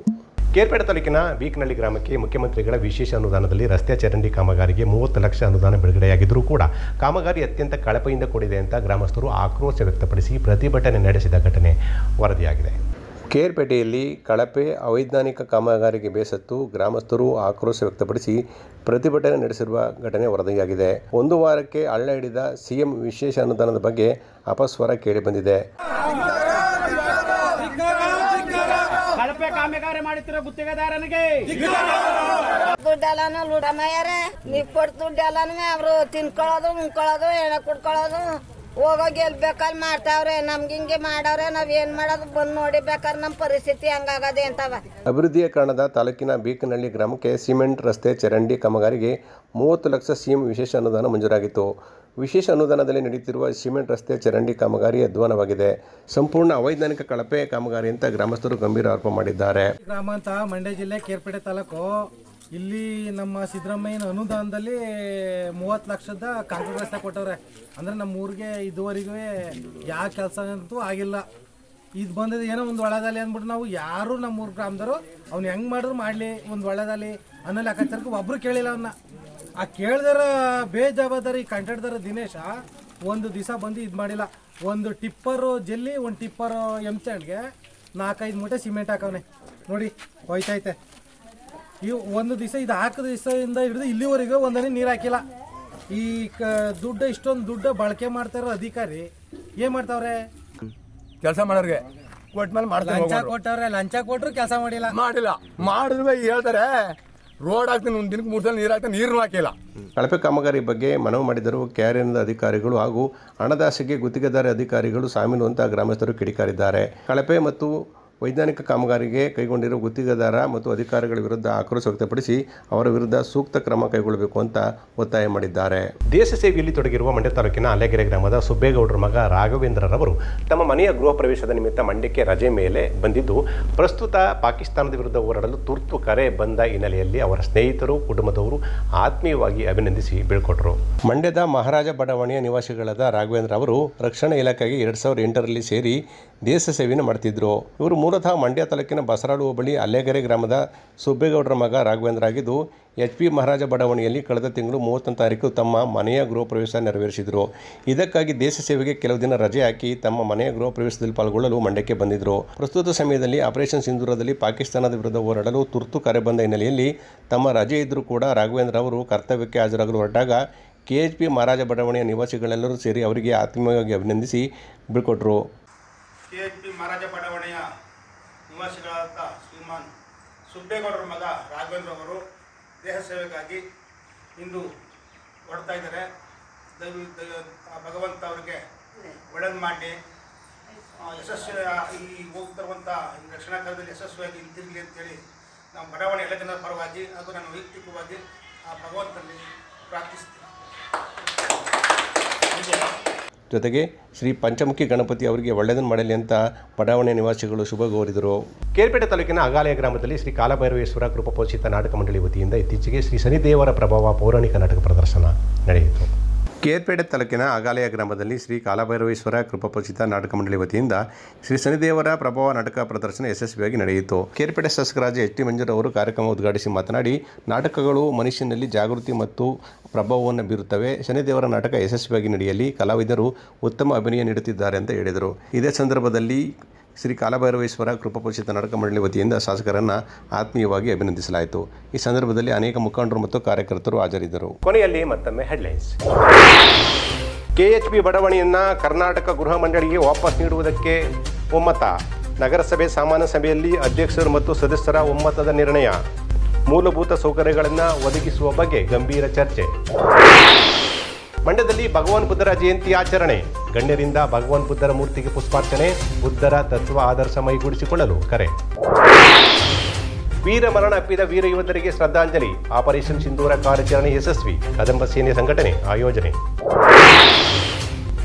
ಕೇರ್ಪೇಟೆ ತಾಲೂಕಿನ ಬೀಕನಹಳ್ಳಿ ಗ್ರಾಮಕ್ಕೆ ಮುಖ್ಯಮಂತ್ರಿಗಳ ವಿಶೇಷ ಅನುದಾನದಲ್ಲಿ ರಸ್ತೆ ಚರಂಡಿ ಕಾಮಗಾರಿಗೆ 30 ಲಕ್ಷ ಅನುದಾನ ಬಿಡುಗಡೆಯಾಗಿದ್ದರೂ ಕೂಡ ಕಾಮಗಾರಿ ಅತ್ಯಂತ ಕಳಪೆಯಿಂದ ಕೂಡಿದೆ ಅಂತ ಗ್ರಾಮಸ್ಥರು ಆಕ್ರೋಶ ವ್ಯಕ್ತಪಡಿಸಿ ಪ್ರತಿಭಟನೆ ನಡೆಸಿದ ಘಟನೆ ವರದಿಯಾಗಿದೆ. ಕೇರ್ಪೇಟೆಯಲ್ಲಿ ಕಳಪೆ ಅವೈಜ್ಞಾನಿಕ ಕಾಮಗಾರಿಗೆ ಬೇಸತ್ತು ಗ್ರಾಮಸ್ಥರು ಆಕ್ರೋಶ ವ್ಯಕ್ತಪಡಿಸಿ ಪ್ರತಿಭಟನೆ ನಡೆಸಿರುವ ಘಟನೆ ವರದಿಯಾಗಿದೆ. 1 ವಾರಕ್ಕೆ ಹಳ್ಳ ಹಿಡಿದ CM ವಿಶೇಷ ಅನುದಾನದ ಬಗ್ಗೆ ಅಪಸ್ವರ ಕೇಳಿಬಂದಿದೆ. ಕಾಮಗಾರಿ ಮಾಡುತ್ತಿರೋ ಗುತ್ತಿಗೆದಾರನಿಗೆ ದುಡ್ಡೆಲ್ಲಾನು ಲೂಡಮಯ್ಯಾರೆ ನೀವು ಕೊಟ್ಟು ದುಡ್ಡೆಲ್ಲಾನು ಅವರು ತಿನ್ಕೊಳ್ಳೋದು ಉಣ್ಕೊಳ್ಳೋದು ಹೆಣ ಕುಡ್ಕೊಳ್ಳೋದು ಹೋಗೋಗಿ ಎಲ್ಲಿ ಬೇಕಾದ್ರೆ ಮಾಡ್ತಾವ್ರೆ ನಮ್ಗೆ ಹಿಂಗೆ ಮಾಡವ್ರೆ ನಾವ್ ಏನ್ ಮಾಡೋದು ಬಂದು ನೋಡಿ ಬೇಕಾದ್ರೆ ನಮ್ಮ ಪರಿಸ್ಥಿತಿ ಹಂಗಾಗದೆ ಅಂತವ. ಅಭಿವೃದ್ಧಿಯ ಕಾರಣದ ತಾಲೂಕಿನ ಬೀಕನಹಳ್ಳಿ ಗ್ರಾಮಕ್ಕೆ ಸಿಮೆಂಟ್ ರಸ್ತೆ ಚರಂಡಿ ಕಾಮಗಾರಿಗೆ 30 ಲಕ್ಷ ಸಿಎಂ ವಿಶೇಷ ಅನುದಾನ ಮಂಜೂರಾಗಿತ್ತು. ವಿಶೇಷ ಅನುದಾನದಲ್ಲಿ ನಡೆಯುತ್ತಿರುವ ಸಿಮೆಂಟ್ ರಸ್ತೆ ಚರಂಡಿ ಕಾಮಗಾರಿ ಅಧ್ವಾನವಾಗಿದೆ. ಸಂಪೂರ್ಣ ಅವೈಜ್ಞಾನಿಕ ಕಳಪೆ ಕಾಮಗಾರಿ ಅಂತ ಗ್ರಾಮಸ್ಥರು ಗಂಭೀರ ಆರೋಪ ಮಾಡಿದ್ದಾರೆ. ಗ್ರಾಮ ಅಂತ ಮಂಡ್ಯ ಜಿಲ್ಲೆ ಕೇರ್ಪೇಟೆ ತಾಲೂಕು. ಇಲ್ಲಿ ನಮ್ಮ ಸಿದ್ದರಾಮಯ್ಯನ ಅನುದಾನದಲ್ಲಿ 30 ಲಕ್ಷದ ಕಾಂಕ್ರೀಟ್ ರಸ್ತೆ ಕೊಟ್ಟವ್ರೆ. ಅಂದರೆ ನಮ್ಮ ಊರಿಗೆ ಇದುವರೆಗೂ ಯಾವ ಕೆಲಸ ಅಂತೂ ಆಗಿಲ್ಲ. ಇದು ಬಂದದ್ದು ಏನೋ ಒಂದು ಒಳ್ಳೆದಲ್ಲಿ ಅಂದ್ಬಿಟ್ಟು ನಾವು ಯಾರು ನಮ್ಮೂರು ಗ್ರಾಮದವರು ಅವ್ನು ಹೆಂಗೆ ಮಾಡಿದ್ರು ಮಾಡಲಿ ಒಂದು ಒಳ್ಳೆದಲ್ಲಿ ಅನ್ನೋ ಲೆಕ್ಕಾಚಾರಕ್ಕೆ ಒಬ್ಬರು ಕೇಳಿಲ್ಲ ಅವನ್ನ. ಆ ಕೇಳಿದಾರ ಬೇಜವಾಬ್ದಾರಿ ಕಾಂಟ್ರಾಕ್ಟರ್ ದಿನೇಶ ಒಂದು ದಿವಸ ಬಂದು ಇದು ಮಾಡಿಲ್ಲ. ಒಂದು ಟಿಪ್ಪರು ಜಲ್ಲಿ ಒಂದು ಟಿಪ್ಪರು ಎಂಚಂಡ್ಗೆ 4-5 ಮೂಟೆ ಸಿಮೆಂಟ್ ಹಾಕವನೆ ನೋಡಿ ಹೋಯ್ತೈತೆ. ಈ ಒಂದು ದಿವಸ ಇದು ಹಾಕಿದ ದಿವಸದಿಂದ ಹಿಡಿದು ಇಲ್ಲಿವರೆಗೂ ಒಂದನೇ ನೀರು ಹಾಕಿಲ್ಲ. ಈ ದುಡ್ಡು ಇಷ್ಟೊಂದು ದುಡ್ಡು ಬಳಕೆ ಮಾಡ್ತಾರೋ ಅಧಿಕಾರಿ ಏನ್ ಮಾಡ್ತಾವ್ರೆ? ಕೆಲಸ ಮಾಡೋರಿಗೆ ಕೊಟ್ಟ ಮೇಲೆ ಲಂಚ ಕೊಟ್ಟವ್ರೆ. ಲಂಚ ಕೊಟ್ಟರು ಕೆಲಸ ಮಾಡಿಲ್ಲ. ಮಾಡಿದ್ರೆ ಹೇಳ್ತಾರೆ ರೋಡ್ ಹಾಕ್ತೀನಿ, ಒಂದು ದಿನಕ್ಕೆ 3 ಸಲ ನೀರು ಹಾಕ್ತೀನಿ, ನೀರು ಹಾಕಿಲ್ಲ. ಕಳಪೆ ಕಾಮಗಾರಿ ಬಗ್ಗೆ ಮನವಿ ಮಾಡಿದರು ಕೆಆರ್ಎನ್ದ ಅಧಿಕಾರಿಗಳು ಹಾಗೂ ಹಣದಾಸೆಗೆ ಗುತ್ತಿಗೆದಾರ ಅಧಿಕಾರಿಗಳು ಸಾಮೀಲು ಅಂತ ಗ್ರಾಮಸ್ಥರು ಕಿಡಿಕಾರಿದ್ದಾರೆ. ಕಳಪೆ ಮತ್ತು ವೈಜ್ಞಾನಿಕ ಕಾಮಗಾರಿಗೆ ಕೈಗೊಂಡಿರುವ ಗುತ್ತಿಗೆದಾರ ಮತ್ತು ಅಧಿಕಾರಿಗಳ ವಿರುದ್ಧ ಆಕ್ರೋಶ ವ್ಯಕ್ತಪಡಿಸಿ ಅವರ ವಿರುದ್ಧ ಸೂಕ್ತ ಕ್ರಮ ಕೈಗೊಳ್ಳಬೇಕು ಅಂತ ಒತ್ತಾಯ ಮಾಡಿದ್ದಾರೆ. ದೇಶ ಸೇವೆಯಲ್ಲಿ ತೊಡಗಿರುವ ಮಂಡ್ಯ ತಾಲೂಕಿನ ಅಲೆಗೆರೆ ಗ್ರಾಮದ ಸುಬ್ಬೇಗೌಡರ ಮಗ ರಾಘವೇಂದ್ರರವರು ತಮ್ಮ ಮನೆಯ ಗೃಹ ಪ್ರವೇಶದ ನಿಮಿತ್ತ ಮಂಡ್ಯಕ್ಕೆ ರಜೆ ಮೇಲೆ ಬಂದಿದ್ದು ಪ್ರಸ್ತುತ ಪಾಕಿಸ್ತಾನದ ವಿರುದ್ಧ ಹೋರಾಡಲು ತುರ್ತು ಕರೆ ಬಂದ ಹಿನ್ನೆಲೆಯಲ್ಲಿ ಅವರ ಸ್ನೇಹಿತರು ಕುಟುಂಬದವರು ಆತ್ಮೀಯವಾಗಿ ಅಭಿನಂದಿಸಿ ಬೀಳ್ಕೊಟ್ಟರು. ಮಂಡ್ಯದ ಮಹಾರಾಜ ಬಡಾವಣೆಯ ನಿವಾಸಿಗಳಾದ ರಾಘವೇಂದ್ರ ಅವರು ರಕ್ಷಣಾ ಇಲಾಖೆಗೆ 2008ರಲ್ಲಿ ಸೇರಿ ದೇಶ ಸೇವೆಯನ್ನು ಮಾಡ್ತಿದ್ರು. ಇವರು ಮೂಲತಃ ಮಂಡ್ಯ ತಾಲೂಕಿನ ಬಸರಾಳು ಹೋಬಳಿ ಅಲೆಗೆರೆ ಗ್ರಾಮದ ಸುಬ್ಬೇಗೌಡರ ಮಗ ರಾಘವೇಂದ್ರ ಆಗಿದ್ದು HP ಮಹಾರಾಜ ಬಡಾವಣೆಯಲ್ಲಿ ಕಳೆದ ತಿಂಗಳು 30ನೇ ತಾರೀಕು ತಮ್ಮ ಮನೆಯ ಗೃಹ ಪ್ರವೇಶ ನೆರವೇರಿಸಿದರು. ಇದಕ್ಕಾಗಿ ದೇಶ ಸೇವೆಗೆ ಕೆಲವು ದಿನ ರಜೆ ಹಾಕಿ ತಮ್ಮ ಮನೆಯ ಗೃಹ ಪ್ರವೇಶದಲ್ಲಿ ಪಾಲ್ಗೊಳ್ಳಲು ಮಂಡ್ಯಕ್ಕೆ ಬಂದಿದ್ದರು. ಪ್ರಸ್ತುತ ಸಮಯದಲ್ಲಿ ಆಪರೇಷನ್ ಸಿಂಧೂರದಲ್ಲಿ ಪಾಕಿಸ್ತಾನದ ವಿರುದ್ಧ ಹೋರಾಡಲು ತುರ್ತು ಕರೆ ಬಂದ ಹಿನ್ನೆಲೆಯಲ್ಲಿ ತಮ್ಮ ರಜೆ ಇದ್ದರೂ ಕೂಡ ರಾಘವೇಂದ್ರ ಅವರು ಕರ್ತವ್ಯಕ್ಕೆ ಹಾಜರಾಗಲು ಹೊರಟಾಗ KHP ಮಹಾರಾಜ ಬಡಾವಣೆಯ ನಿವಾಸಿಗಳೆಲ್ಲರೂ ಸೇರಿ ಅವರಿಗೆ ಆತ್ಮೀಯವಾಗಿ ಅಭಿನಂದಿಸಿ ಬೀಳ್ಕೊಟ್ರು. KHP ಮಹಾರಾಜ ಬಡಾವಣೆಯ ನಿವಾಸಿಗಳಾದ ಶ್ರೀಮಾನ್ ಸುಬ್ಬೇಗೌಡರ ಮಗ ರಾಘವೇಂದ್ರ ಅವರು ದೇಹ ಸೇವೆಗಾಗಿ ಇಂದು ಹೊರಡ್ತಾ ಇದ್ದಾರೆ. ಭಗವಂತ ಅವರಿಗೆ ಒಳ್ಳೇದು ಮಾಡಿ ಯಶಸ್ವಿ ಈ ಹೋಗ್ತಿರುವಂಥ ರಕ್ಷಣಾ ಕಾರ್ಯದಲ್ಲಿ ಯಶಸ್ವಿಯಾಗಿ ಹಿಂತಿರಲಿ ಅಂತೇಳಿ ನಮ್ಮ ಬಡಾವಣೆ ಎಲ್ಲ ಜನರ ಪರವಾಗಿ ಹಾಗೂ ನನ್ನ ವೈಯಕ್ತಿಕವಾಗಿ ಆ ಭಗವಂತನಲ್ಲಿ ಪ್ರಾರ್ಥಿಸ್ತೀನಿ. ಜೊತೆಗೆ ಶ್ರೀ ಪಂಚಮುಖಿ ಗಣಪತಿ ಅವರಿಗೆ ಒಳ್ಳೆಯದನ್ನು ಮಾಡಲಿ ಅಂತ ಬಡಾವಣೆ ನಿವಾಸಿಗಳು ಶುಭ ಕೋರಿದರು. ಕೇರ್ಪೇಟೆ ತಾಲೂಕಿನ ಅಗಾಲಯ ಗ್ರಾಮದಲ್ಲಿ ಶ್ರೀ ಕಾಲಭೈರವೇಶ್ವರ ಕೃಪಪೋಷಿತ ನಾಟಕ ಮಂಡಳಿ ವತಿಯಿಂದ ಇತ್ತೀಚೆಗೆ ಶ್ರೀ ಶನಿದೇವರ ಪ್ರಭಾವ ಪೌರಾಣಿಕ ನಾಟಕ ಪ್ರದರ್ಶನ ನಡೆಯಿತು. ಕೇರ್ಪೇಟೆ ತಾಲೂಕಿನ ಅಗಾಲಯ ಗ್ರಾಮದಲ್ಲಿ ಶ್ರೀ ಕಾಲಭೈರವೇಶ್ವರ ಕೃಪಪೋಷಿತ ನಾಟಕ ಮಂಡಳಿ ವತಿಯಿಂದ ಶ್ರೀ ಶನಿದೇವರ ಪ್ರಭಾವ ನಾಟಕ ಪ್ರದರ್ಶನ ಯಶಸ್ವಿಯಾಗಿ ನಡೆಯಿತು. ಕೇರ್ಪೇಟೆ ಶಾಸಕರಾದ HT ಮಂಜೂರ್ ಅವರು ಕಾರ್ಯಕ್ರಮ ಉದ್ಘಾಟಿಸಿ ಮಾತನಾಡಿ, ನಾಟಕಗಳು ಮನುಷ್ಯನಲ್ಲಿ ಜಾಗೃತಿ ಮತ್ತು ಪ್ರಭಾವವನ್ನು ಬೀರುತ್ತವೆ. ಶನಿದೇವರ ನಾಟಕ ಯಶಸ್ವಿಯಾಗಿ ನಡೆಯಲಿ ಕಲಾವಿದರು ಉತ್ತಮ ಅಭಿನಯ ನೀಡುತ್ತಿದ್ದಾರೆ ಅಂತ ಹೇಳಿದರು. ಇದೇ ಸಂದರ್ಭದಲ್ಲಿ ಶ್ರೀ ಕಾಲಭೈರವೇಶ್ವರ ಕೃಪಪೋಷಿತ ನಾಟಕ ಮಂಡಳಿ ವತಿಯಿಂದ ಶಾಸಕರನ್ನು ಆತ್ಮೀಯವಾಗಿ ಅಭಿನಂದಿಸಲಾಯಿತು. ಈ ಸಂದರ್ಭದಲ್ಲಿ ಅನೇಕ ಮುಖಂಡರು ಮತ್ತು ಕಾರ್ಯಕರ್ತರು ಹಾಜರಿದ್ದರು. ಕೊನೆಯಲ್ಲಿ ಮತ್ತೊಮ್ಮೆ ಹೆಡ್ಲೈನ್ಸ್. KHP ಬಡಾವಣೆಯನ್ನು ಕರ್ನಾಟಕ ಗೃಹ ಮಂಡಳಿಗೆ ವಾಪಸ್ ನೀಡುವುದಕ್ಕೆ ಒಮ್ಮತ. ನಗರಸಭೆ ಸಾಮಾನ್ಯ ಸಭೆಯಲ್ಲಿ ಅಧ್ಯಕ್ಷರು ಮತ್ತು ಸದಸ್ಯರ ಒಮ್ಮತದ ನಿರ್ಣಯ. ಮೂಲಭೂತ ಸೌಕರ್ಯಗಳನ್ನು ಒದಗಿಸುವ ಬಗ್ಗೆ ಗಂಭೀರ ಚರ್ಚೆ. ಮಂಡ್ಯದಲ್ಲಿ ಭಗವಾನ್ ಬುದ್ಧರ ಜಯಂತಿ ಆಚರಣೆ. ಗಣ್ಯರಿಂದ ಭಗವಾನ್ ಬುದ್ಧರ ಮೂರ್ತಿಗೆ ಪುಷ್ಪಾರ್ಚನೆ. ಬುದ್ಧರ ತತ್ವ ಆದರ್ಶ ಮೈಗೂಡಿಸಿಕೊಳ್ಳಲು ಕರೆ. ವೀರ ಮರಣ ಅಪ್ಪಿದ ವೀರ ಯೋಧರಿಗೆ ಶ್ರದ್ಧಾಂಜಲಿ. ಆಪರೇಷನ್ ಸಿಂಧೂರ ಕಾರ್ಯಾಚರಣೆ ಯಶಸ್ವಿ. ಕದಂಬ ಸೇನೆ ಸಂಘಟನೆ ಆಯೋಜನೆ.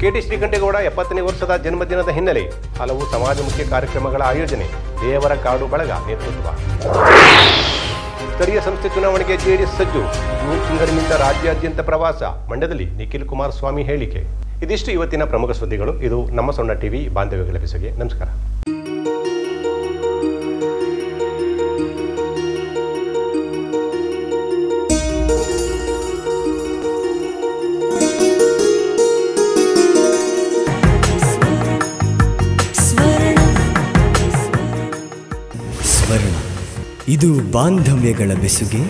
KT ಶ್ರೀಕಂಠೇಗೌಡ 70ನೇ ವರ್ಷದ ಜನ್ಮದಿನದ ಹಿನ್ನೆಲೆ ಹಲವು ಸಮಾಜಮುಖಿ ಕಾರ್ಯಕ್ರಮಗಳ ಆಯೋಜನೆ. ದೇವರ ಕಾಡು ಬಳಗ ನೇತೃತ್ವ. ಸ್ಥಳೀಯ ಸಂಸ್ಥೆ ಚುನಾವಣೆಗೆ JDS ಸಜ್ಜು. ಜೂನ್ ತಿಂಗಳಿನಿಂದ ರಾಜ್ಯಾದ್ಯಂತ ಪ್ರವಾಸ. ಮಂಡ್ಯದಲ್ಲಿ ನಿಖಿಲ್ ಕುಮಾರಸ್ವಾಮಿ ಹೇಳಿಕೆ. ಇದಿಷ್ಟು ಇವತ್ತಿನ ಪ್ರಮುಖ ಸುದ್ದಿಗಳು. ಇದು ನಮ್ಮ ಸೊನ್ನ ಟಿವಿ ಬಾಂಧವ್ಯಗಳ ಬೆಸುಗೆ. ನಮಸ್ಕಾರ. ಸ್ವರ್ಣ, ಇದು ಬಾಂಧವ್ಯಗಳ ಬೆಸುಗೆ.